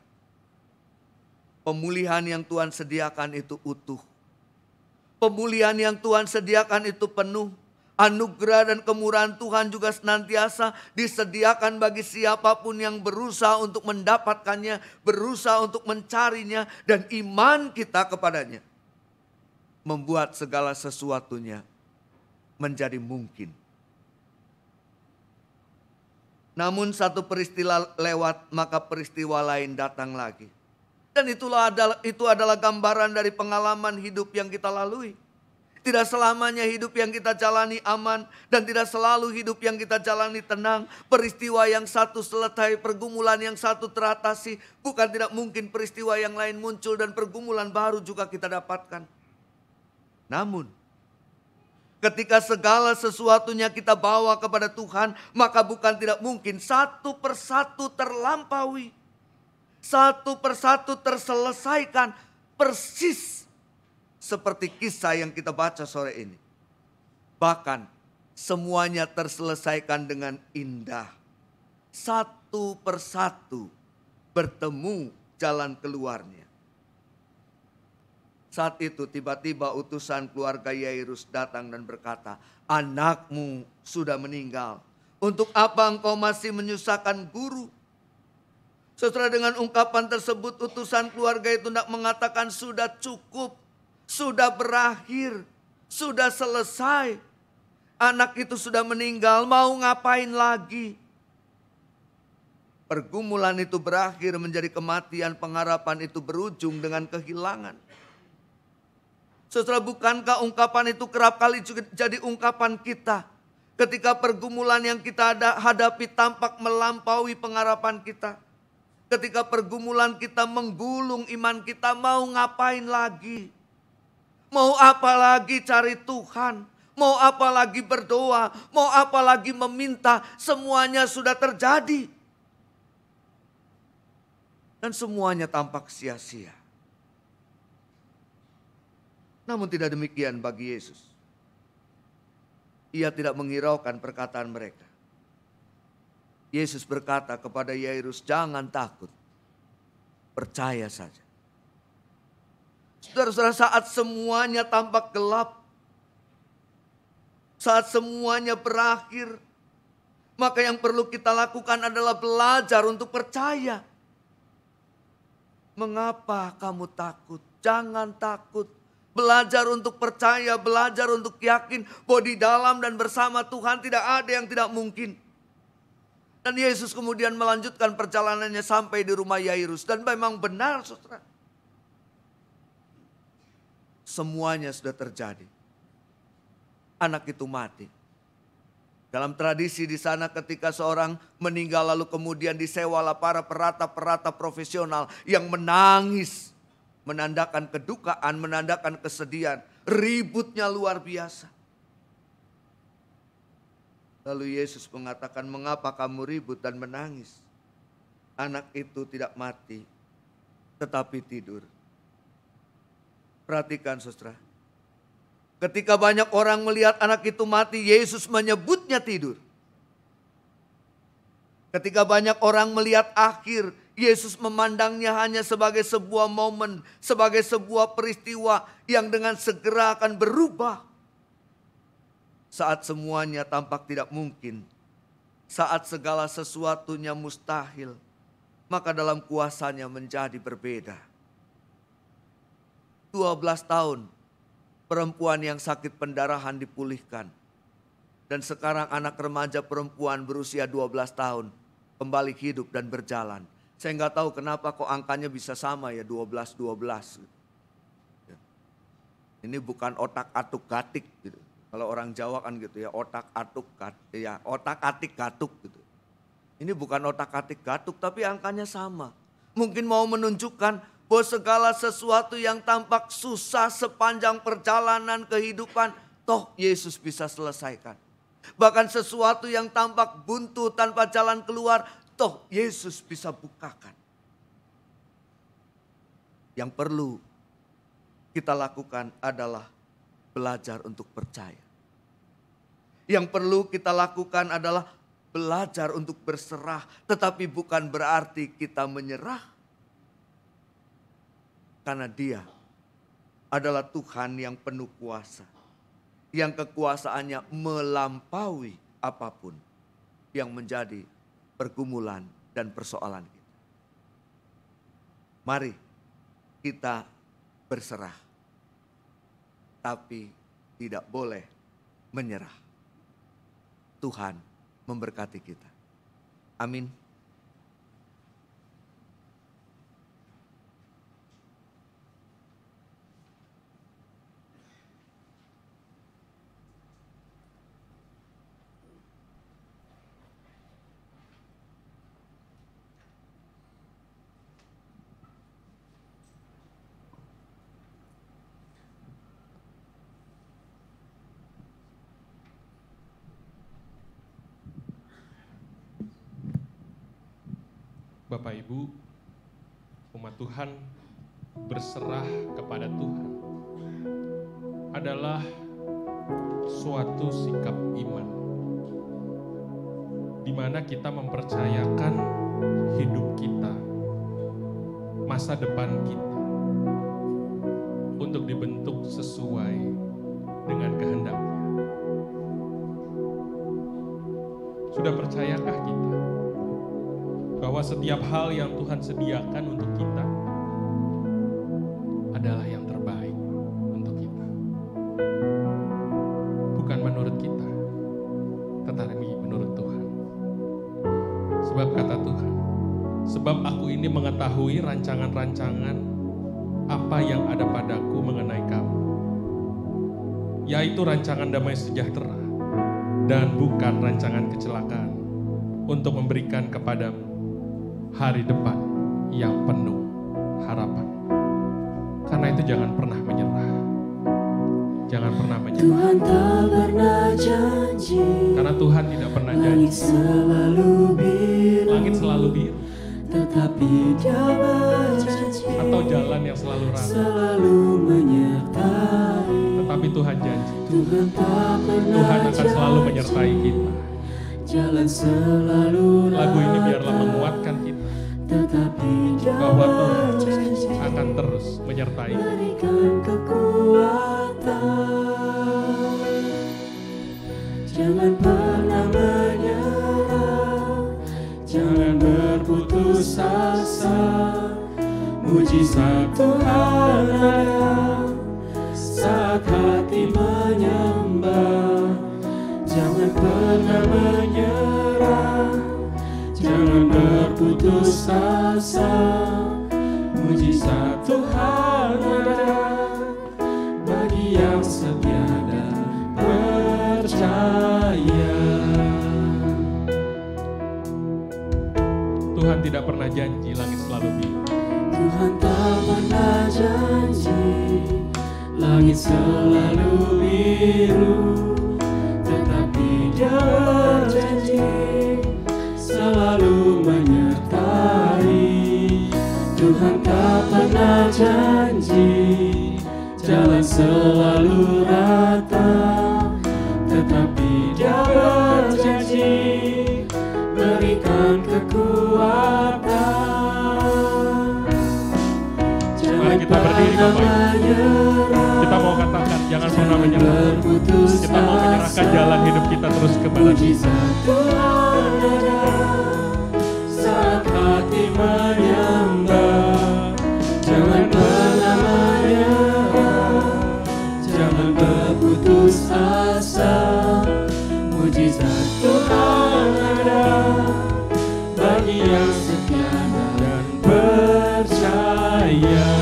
pemulihan yang Tuhan sediakan itu utuh. Pemulihan yang Tuhan sediakan itu penuh. Anugerah dan kemurahan Tuhan juga senantiasa disediakan bagi siapapun yang berusaha untuk mendapatkannya, berusaha untuk mencarinya, dan iman kita kepadanya membuat segala sesuatunya menjadi mungkin. Namun satu peristiwa lewat, maka peristiwa lain datang lagi. Dan itu adalah gambaran dari pengalaman hidup yang kita lalui. Tidak selamanya hidup yang kita jalani aman dan tidak selalu hidup yang kita jalani tenang. Peristiwa yang satu selesai, pergumulan yang satu teratasi. Bukan tidak mungkin peristiwa yang lain muncul dan pergumulan baru juga kita dapatkan. Namun, ketika segala sesuatunya kita bawa kepada Tuhan, maka bukan tidak mungkin satu persatu terlampaui. Satu persatu terselesaikan persis seperti kisah yang kita baca sore ini. Bahkan semuanya terselesaikan dengan indah. Satu persatu bertemu jalan keluarnya. Saat itu tiba-tiba utusan keluarga Yairus datang dan berkata, anakmu sudah meninggal. Untuk apa engkau masih menyusahkan guru? Setelah dengan ungkapan tersebut utusan keluarga itu tidak mengatakan sudah cukup. Sudah berakhir, sudah selesai. Anak itu sudah meninggal, mau ngapain lagi? Pergumulan itu berakhir menjadi kematian, pengharapan itu berujung dengan kehilangan. Saudara, bukankah ungkapan itu kerap kali juga jadi ungkapan kita? Ketika pergumulan yang kita hadapi tampak melampaui pengharapan kita. Ketika pergumulan kita menggulung iman kita, mau ngapain lagi? Mau apa lagi cari Tuhan? Mau apa lagi berdoa? Mau apa lagi meminta? Semuanya sudah terjadi. Dan semuanya tampak sia-sia. Namun tidak demikian bagi Yesus. Ia tidak menghiraukan perkataan mereka. Yesus berkata kepada Yairus, jangan takut. Percaya saja. Saudara-saudara, saat semuanya tampak gelap, saat semuanya berakhir, maka yang perlu kita lakukan adalah belajar untuk percaya. Mengapa kamu takut? Jangan takut. Belajar untuk percaya, belajar untuk yakin bahwa di dalam dan bersama Tuhan tidak ada yang tidak mungkin. Dan Yesus kemudian melanjutkan perjalanannya sampai di rumah Yairus. Dan memang benar, saudara. Semuanya sudah terjadi. Anak itu mati. Dalam tradisi di sana ketika seorang meninggal lalu kemudian disewalah para perata-perata profesional yang menangis. Menandakan kedukaan, menandakan kesedihan. Ributnya luar biasa. Lalu Yesus mengatakan, mengapa kamu ribut dan menangis? Anak itu tidak mati, tetapi tidur. Perhatikan saudara. Ketika banyak orang melihat anak itu mati, Yesus menyebutnya tidur. Ketika banyak orang melihat akhir, Yesus memandangnya hanya sebagai sebuah momen, sebagai sebuah peristiwa yang dengan segera akan berubah. Saat semuanya tampak tidak mungkin, saat segala sesuatunya mustahil, maka dalam kuasanya menjadi berbeda. 12 tahun perempuan yang sakit pendarahan dipulihkan. Dan sekarang anak remaja perempuan berusia 12 tahun kembali hidup dan berjalan. Saya nggak tahu kenapa kok angkanya bisa sama ya 12-12. Ini bukan otak atuk gatik gitu. Kalau orang Jawa kan gitu ya, otak atik gatuk gitu. Ini bukan otak atik gatuk tapi angkanya sama. Mungkin mau menunjukkan bahwa segala sesuatu yang tampak susah sepanjang perjalanan kehidupan, toh Yesus bisa selesaikan. Bahkan sesuatu yang tampak buntu tanpa jalan keluar, toh Yesus bisa bukakan. Yang perlu kita lakukan adalah belajar untuk percaya. Yang perlu kita lakukan adalah belajar untuk berserah, tetapi bukan berarti kita menyerah. Karena Dia adalah Tuhan yang penuh kuasa, yang kekuasaannya melampaui apapun yang menjadi pergumulan dan persoalan kita. Mari kita berserah, tapi tidak boleh menyerah. Tuhan memberkati kita. Amin. Bapak Ibu, umat Tuhan berserah kepada Tuhan adalah suatu sikap iman, di mana kita mempercayakan hidup kita, masa depan kita, untuk dibentuk sesuai dengan kehendak-Nya. Sudah percayakah kita bahwa setiap hal yang Tuhan sediakan untuk kita adalah yang terbaik untuk kita? Bukan menurut kita, tetapi menurut Tuhan. Sebab kata Tuhan, sebab aku ini mengetahui rancangan-rancangan apa yang ada padaku mengenai kamu, yaitu rancangan damai sejahtera dan bukan rancangan kecelakaan, untuk memberikan kepadamu hari depan yang penuh harapan. Karena itu jangan pernah menyerah. Jangan pernah menyerah. Tuhan tak pernah janji. Karena Tuhan tidak pernah janji. Langit selalu biru. Langit selalu biru. Tetapi Dia berjanji. Atau jalan yang selalu ramai. Selalu menyertai. Tetapi Tuhan janji. Tuhan tak pernah Tuhan akan selalu menyertai kita. Jalan selalu Lagu ini biarlah menguatkan kita, tetapi bahwa Tuhan akan terus menyertai kita. berikan kekuatan. Jangan pernah menyerah, jangan berputus asa. Mujizat Tuhan ada saat hati menyembah. Jangan pernah menyerah, jangan berputus asa. Mujizat Tuhan ada bagi yang setia dan percaya. Tuhan tidak pernah janji langit selalu biru. Tuhan tak pernah janji langit selalu biru. Dia berjanji selalu menyertai. Tuhan tak pernah janji jalan selalu rata. Tetapi Dia berjanji berikan kekuatan. Mari kita berdiri Bapak Ibu. Kita mau katakan jangan pernah menyerah. Kita mau menyerahkan jalan hidup kita terus kepada Mujizat Tuhan ada saat hati menyembah. Jangan pernah menyerah, jangan berputus asa. Mujizat Tuhan ada bagi yang setia dan percaya.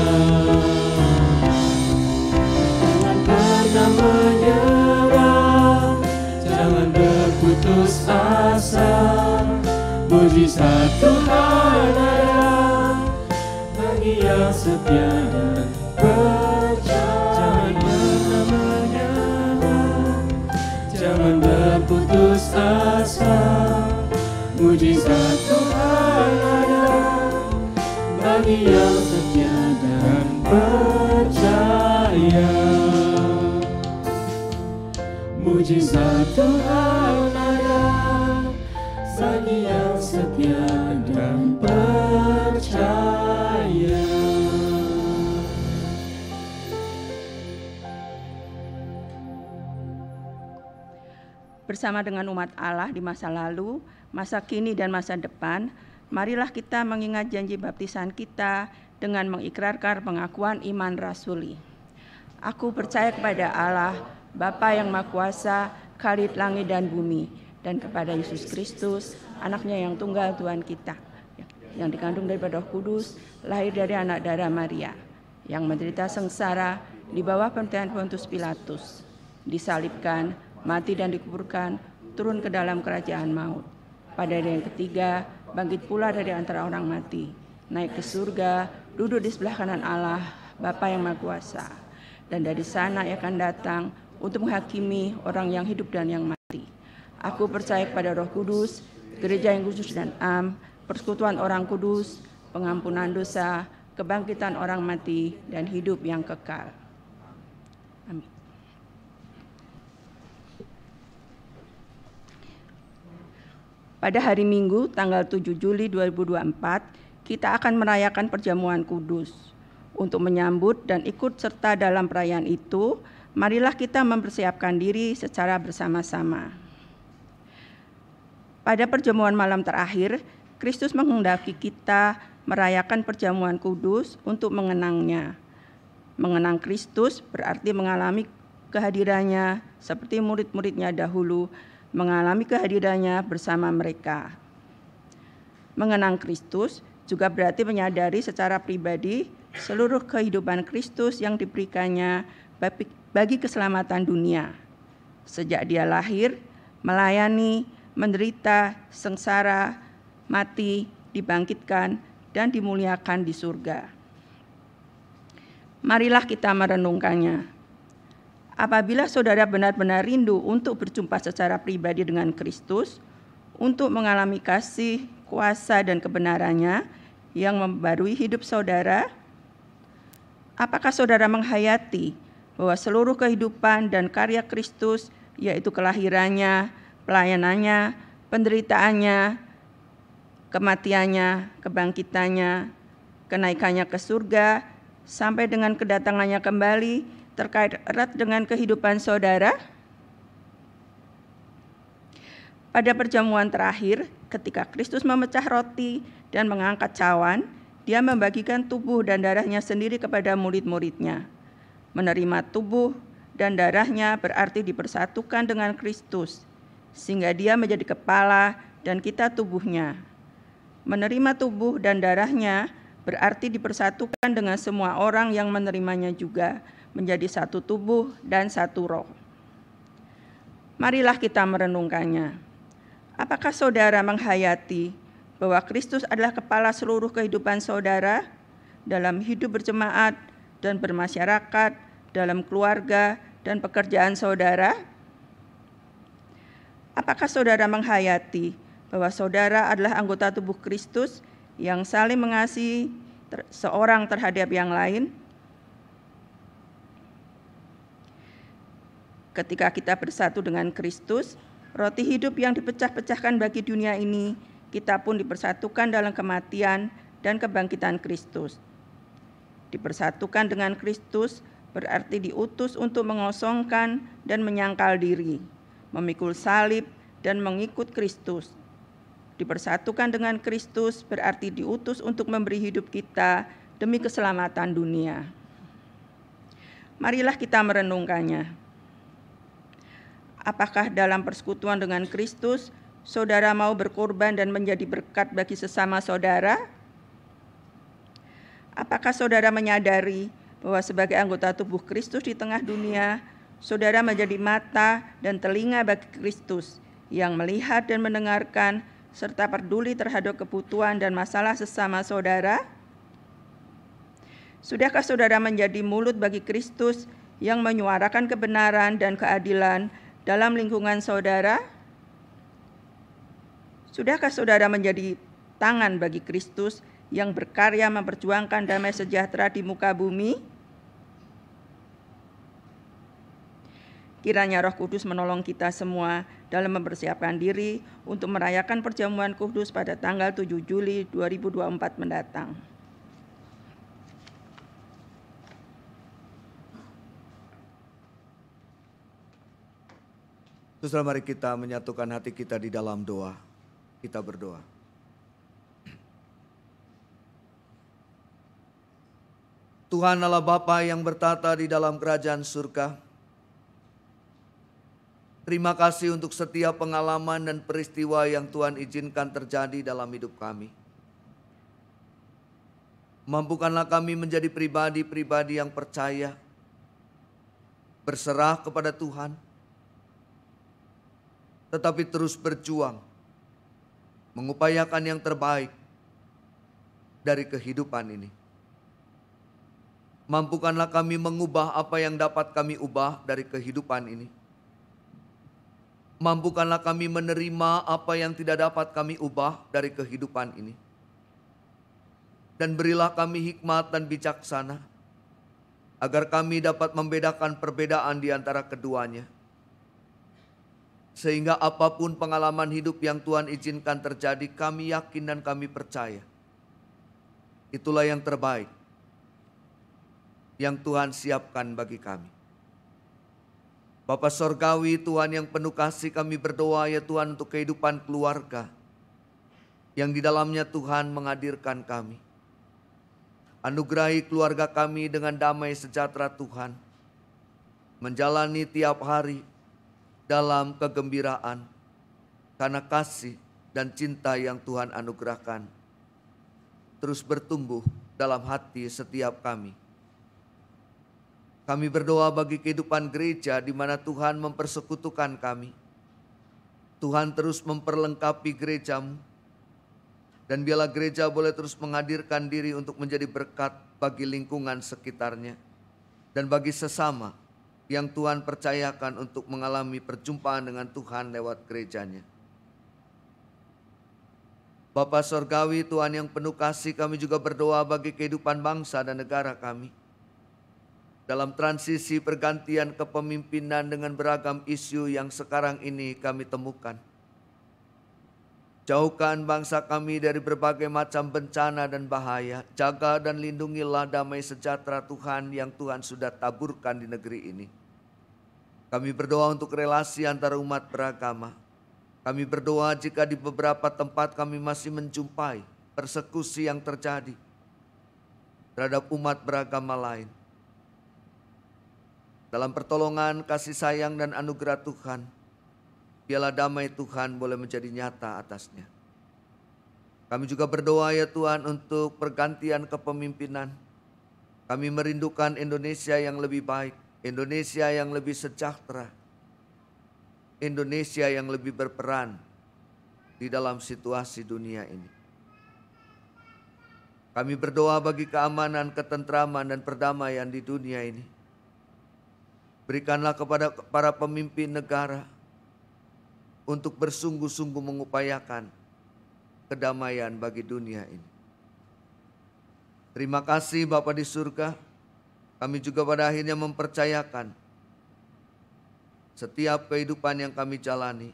Jangan pernah menyerah, jangan berputus asa. Mujizat Tuhan ada bagi yang yang setia dan percaya. Jangan pernah menyerah, jangan berputus asa. Mujizat Tuhan ada bagi yang setia dan percaya. Mujizat Tuhan ada bagi yang setia dan percaya. Bersama dengan umat Allah di masa lalu, masa kini dan masa depan, marilah kita mengingat janji baptisan kita dengan mengikrarkan pengakuan iman rasuli. Aku percaya kepada Allah, Bapa yang Maha Kuasa, Khalid langit dan bumi, dan kepada Yesus Kristus, anaknya yang tunggal Tuhan kita, yang dikandung daripada Roh Kudus, lahir dari anak darah Maria, yang menderita sengsara di bawah pemerintahan Pontius Pilatus, disalibkan, mati dan dikuburkan, turun ke dalam kerajaan maut. Pada hari yang ketiga, bangkit pula dari antara orang mati, naik ke surga, duduk di sebelah kanan Allah, Bapa yang Maha Kuasa. Dan dari sana ia akan datang untuk menghakimi orang yang hidup dan yang mati. Aku percaya kepada Roh Kudus, gereja yang kudus dan am, persekutuan orang kudus, pengampunan dosa, kebangkitan orang mati, dan hidup yang kekal. Amin. Pada hari Minggu, tanggal 7 Juli 2024, kita akan merayakan perjamuan kudus. Untuk menyambut dan ikut serta dalam perayaan itu, marilah kita mempersiapkan diri secara bersama-sama. Pada perjamuan malam terakhir, Kristus menghendaki kita merayakan perjamuan kudus untuk mengenangnya. Mengenang Kristus berarti mengalami kehadirannya seperti murid-muridnya dahulu mengalami kehadirannya bersama mereka. Mengenang Kristus juga berarti menyadari secara pribadi seluruh kehidupan Kristus yang diberikannya bagi keselamatan dunia. Sejak dia lahir, melayani, menderita, sengsara, mati, dibangkitkan, dan dimuliakan di surga. Marilah kita merenungkannya. Apabila saudara benar-benar rindu untuk berjumpa secara pribadi dengan Kristus, untuk mengalami kasih, kuasa, dan kebenarannya yang membarui hidup saudara, apakah saudara menghayati bahwa seluruh kehidupan dan karya Kristus, yaitu kelahirannya, pelayanannya, penderitaannya, kematiannya, kebangkitannya, kenaikannya ke surga, sampai dengan kedatangannya kembali, terkait erat dengan kehidupan saudara? Pada perjamuan terakhir, ketika Kristus memecah roti dan mengangkat cawan, dia membagikan tubuh dan darahnya sendiri kepada murid-muridnya. Menerima tubuh dan darahnya berarti dipersatukan dengan Kristus, sehingga dia menjadi kepala dan kita tubuhnya. Menerima tubuh dan darahnya berarti dipersatukan dengan semua orang yang menerimanya juga, menjadi satu tubuh dan satu roh. Marilah kita merenungkannya. Apakah saudara menghayati bahwa Kristus adalah kepala seluruh kehidupan saudara dalam hidup berjemaat dan bermasyarakat, dalam keluarga dan pekerjaan saudara? Apakah saudara menghayati bahwa saudara adalah anggota tubuh Kristus yang saling mengasihi seorang terhadap yang lain? Ketika kita bersatu dengan Kristus, roti hidup yang dipecah-pecahkan bagi dunia ini, kita pun dipersatukan dalam kematian dan kebangkitan Kristus. Dipersatukan dengan Kristus berarti diutus untuk mengosongkan dan menyangkal diri, memikul salib dan mengikut Kristus. Dipersatukan dengan Kristus berarti diutus untuk memberi hidup kita demi keselamatan dunia. Marilah kita merenungkannya. Apakah dalam persekutuan dengan Kristus, saudara mau berkorban dan menjadi berkat bagi sesama saudara? Apakah saudara menyadari bahwa sebagai anggota tubuh Kristus di tengah dunia, saudara menjadi mata dan telinga bagi Kristus yang melihat dan mendengarkan serta peduli terhadap kebutuhan dan masalah sesama saudara? Sudahkah saudara menjadi mulut bagi Kristus yang menyuarakan kebenaran dan keadilan dalam lingkungan saudara? Sudahkah saudara menjadi tangan bagi Kristus yang berkarya memperjuangkan damai sejahtera di muka bumi? Kiranya Roh Kudus menolong kita semua dalam mempersiapkan diri untuk merayakan perjamuan kudus pada tanggal 7 Juli 2024 mendatang. Saudara, mari kita menyatukan hati kita di dalam doa. Kita berdoa. Tuhan Allah Bapa yang bertata di dalam kerajaan surga, terima kasih untuk setiap pengalaman dan peristiwa yang Tuhan izinkan terjadi dalam hidup kami. Mampukanlah kami menjadi pribadi-pribadi yang percaya, berserah kepada Tuhan, tetapi terus berjuang, mengupayakan yang terbaik dari kehidupan ini. Mampukanlah kami mengubah apa yang dapat kami ubah dari kehidupan ini. Mampukanlah kami menerima apa yang tidak dapat kami ubah dari kehidupan ini. Dan berilah kami hikmat dan bijaksana, agar kami dapat membedakan perbedaan di antara keduanya. Sehingga apapun pengalaman hidup yang Tuhan izinkan terjadi, kami yakin dan kami percaya itulah yang terbaik yang Tuhan siapkan bagi kami. Bapa Sorgawi, Tuhan yang penuh kasih, kami berdoa ya Tuhan untuk kehidupan keluarga yang di dalamnya Tuhan menghadirkan kami. Anugerahi keluarga kami dengan damai sejahtera Tuhan, menjalani tiap hari dalam kegembiraan karena kasih dan cinta yang Tuhan anugerahkan. Terus bertumbuh dalam hati setiap kami. Kami berdoa bagi kehidupan gereja di mana Tuhan mempersekutukan kami. Tuhan terus memperlengkapi gerejamu. Dan biarlah gereja boleh terus menghadirkan diri untuk menjadi berkat bagi lingkungan sekitarnya. Dan bagi sesama yang Tuhan percayakan untuk mengalami perjumpaan dengan Tuhan lewat gerejanya. Bapa Sorgawi, Tuhan yang penuh kasih, kami juga berdoa bagi kehidupan bangsa dan negara kami. Dalam transisi pergantian kepemimpinan dengan beragam isu yang sekarang ini kami temukan. Jauhkan bangsa kami dari berbagai macam bencana dan bahaya. Jaga dan lindungilah damai sejahtera Tuhan yang Tuhan sudah taburkan di negeri ini. Kami berdoa untuk relasi antara umat beragama. Kami berdoa jika di beberapa tempat kami masih menjumpai persekusi yang terjadi terhadap umat beragama lain. Dalam pertolongan, kasih sayang dan anugerah Tuhan, biarlah damai Tuhan boleh menjadi nyata atasnya. Kami juga berdoa ya Tuhan untuk pergantian kepemimpinan. Kami merindukan Indonesia yang lebih baik, Indonesia yang lebih sejahtera, Indonesia yang lebih berperan di dalam situasi dunia ini. Kami berdoa bagi keamanan, ketentraman, dan perdamaian di dunia ini. Berikanlah kepada para pemimpin negara untuk bersungguh-sungguh mengupayakan kedamaian bagi dunia ini. Terima kasih Bapa di surga, kami juga pada akhirnya mempercayakan setiap kehidupan yang kami jalani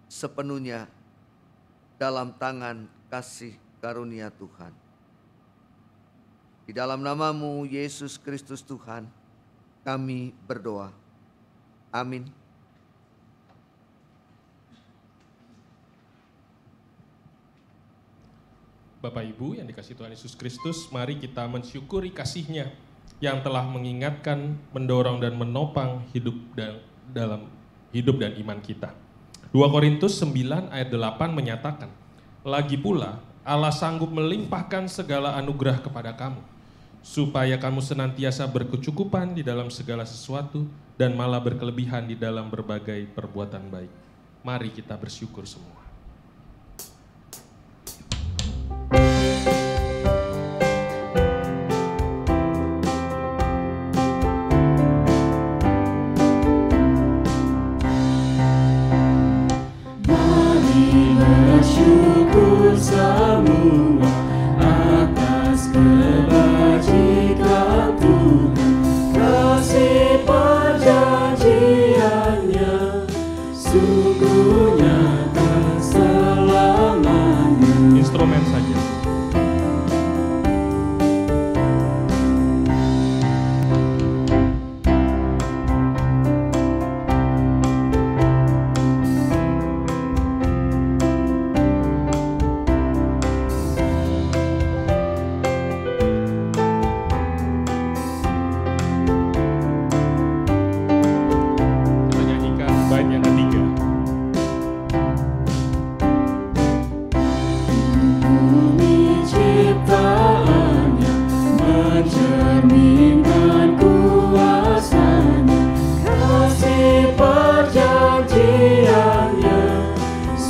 sepenuhnya dalam tangan kasih karunia Tuhan. Di dalam nama-Mu Yesus Kristus Tuhan, kami berdoa. Amin. Bapak Ibu yang dikasihi Tuhan Yesus Kristus, mari kita mensyukuri kasih-Nya yang telah mengingatkan, mendorong dan menopang hidup dalam hidup dan iman kita. 2 Korintus 9 ayat 8 menyatakan, "Lagi pula Allah sanggup melimpahkan segala anugerah kepada kamu, supaya kamu senantiasa berkecukupan di dalam segala sesuatu dan malah berkelebihan di dalam berbagai perbuatan baik." Mari kita bersyukur semua.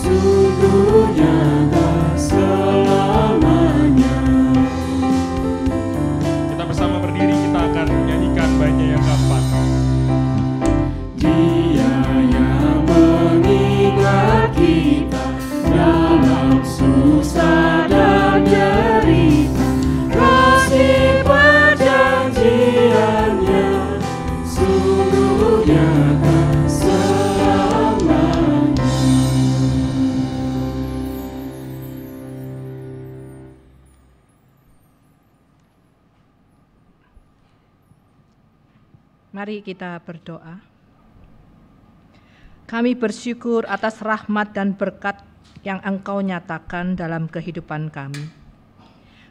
sungguh nyata selamanya. Kita bersama berdiri, kita akan nyanyikan baitnya yang keempat. Dia yang mengingat kita dalam susah dan derita, kasih perjanjiannya sungguh nyata selamanya. Mari kita berdoa. Kami bersyukur atas rahmat dan berkat yang Engkau nyatakan dalam kehidupan kami.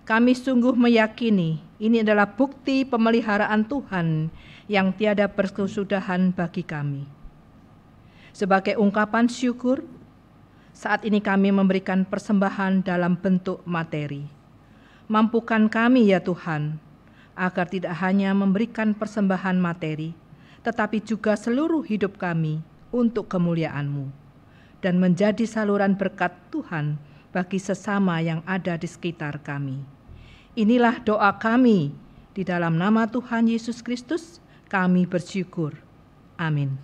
Kami sungguh meyakini ini adalah bukti pemeliharaan Tuhan yang tiada berkesudahan bagi kami. Sebagai ungkapan syukur, saat ini kami memberikan persembahan dalam bentuk materi. Mampukan kami ya Tuhan, agar tidak hanya memberikan persembahan materi, tetapi juga seluruh hidup kami untuk kemuliaan-Mu, dan menjadi saluran berkat Tuhan bagi sesama yang ada di sekitar kami. Inilah doa kami, di dalam nama Tuhan Yesus Kristus kami bersyukur. Amin.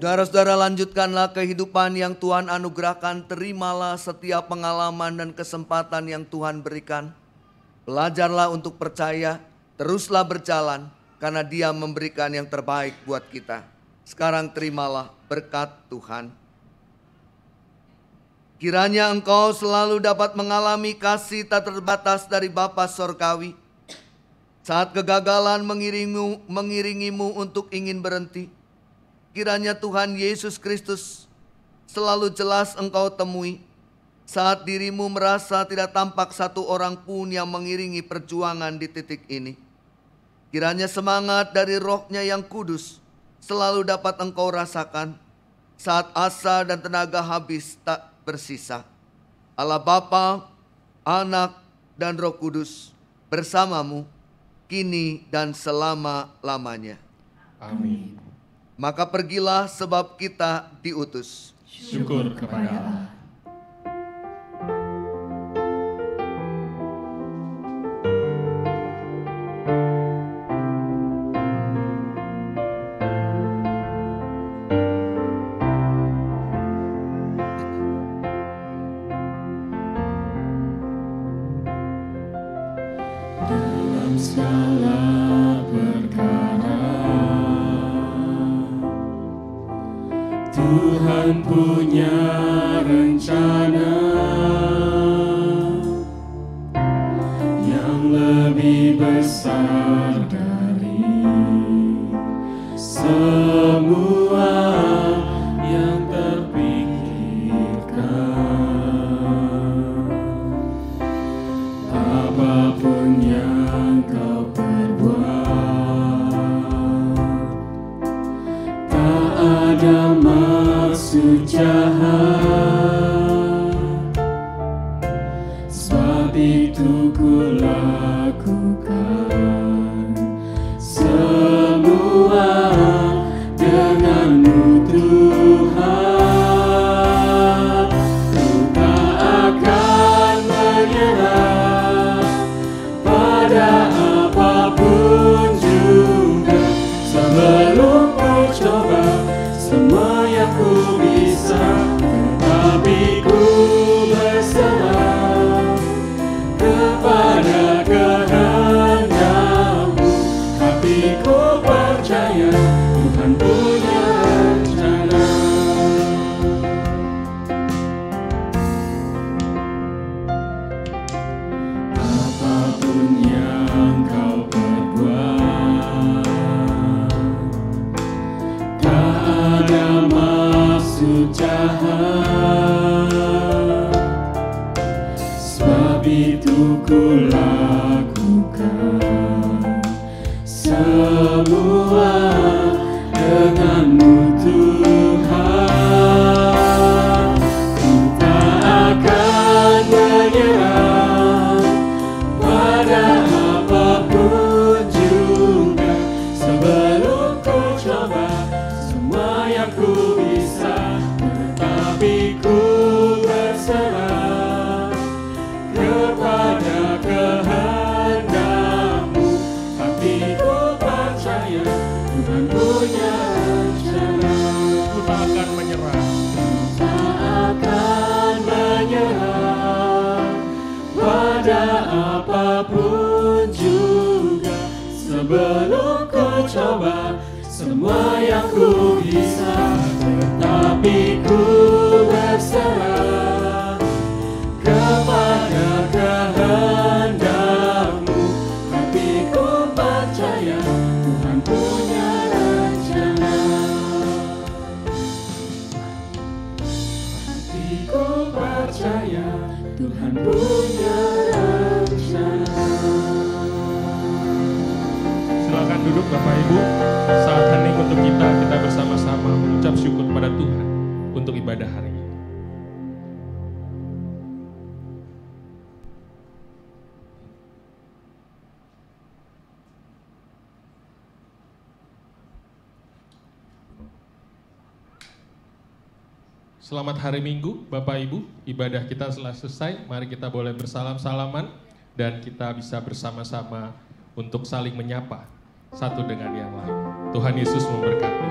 Saudara-saudara, lanjutkanlah kehidupan yang Tuhan anugerahkan. Terimalah setiap pengalaman dan kesempatan yang Tuhan berikan. Belajarlah untuk percaya, teruslah berjalan, karena Dia memberikan yang terbaik buat kita. Sekarang terimalah berkat Tuhan. Kiranya engkau selalu dapat mengalami kasih tak terbatas dari Bapa Sorgawi. Saat kegagalan mengiringimu untuk ingin berhenti, kiranya Tuhan Yesus Kristus selalu jelas engkau temui saat dirimu merasa tidak tampak satu orang pun yang mengiringi perjuangan di titik ini. Kiranya semangat dari Roh-Nya yang kudus selalu dapat engkau rasakan saat asa dan tenaga habis tak bersisa. Allah Bapa, Anak, dan Roh Kudus bersamamu kini dan selama-lamanya. Amin. Maka pergilah sebab kita diutus. Syukur kepada Allah. Dalam segala perkara Tuhan punya rencana yang lebih besar dari semua yang terpikirkan. Apapun yang kau perbuat, tak ada maksud jahat Sebab itu ku lakukan semua denganmu Tuhan. Ku tak akan menyerah pada apapun juga, sebelum ku coba semua yang ku bisa, tetapi ku berserah kepada kehendak-Mu. Tapi ku percaya Tuhan punya rencana. Ku tak akan menyerah. Tak akan menyerah pada apapun juga, sebelum ku coba semua yang ku bisa, tetapi ku berserah kepada kehendak-Mu. Tapi ku percaya Tuhan punya rencana. Tapi ku percaya Tuhan punya rencana. Silakan duduk Bapak Ibu. Saat hening untuk kita bersama-sama mengucap syukur pada Tuhan untuk ibadah hari ini. Selamat hari Minggu, Bapak Ibu. Ibadah kita telah selesai. Mari kita boleh bersalam-salaman dan kita bisa bersama-sama untuk saling menyapa satu dengan yang lain. Tuhan Yesus memberkati.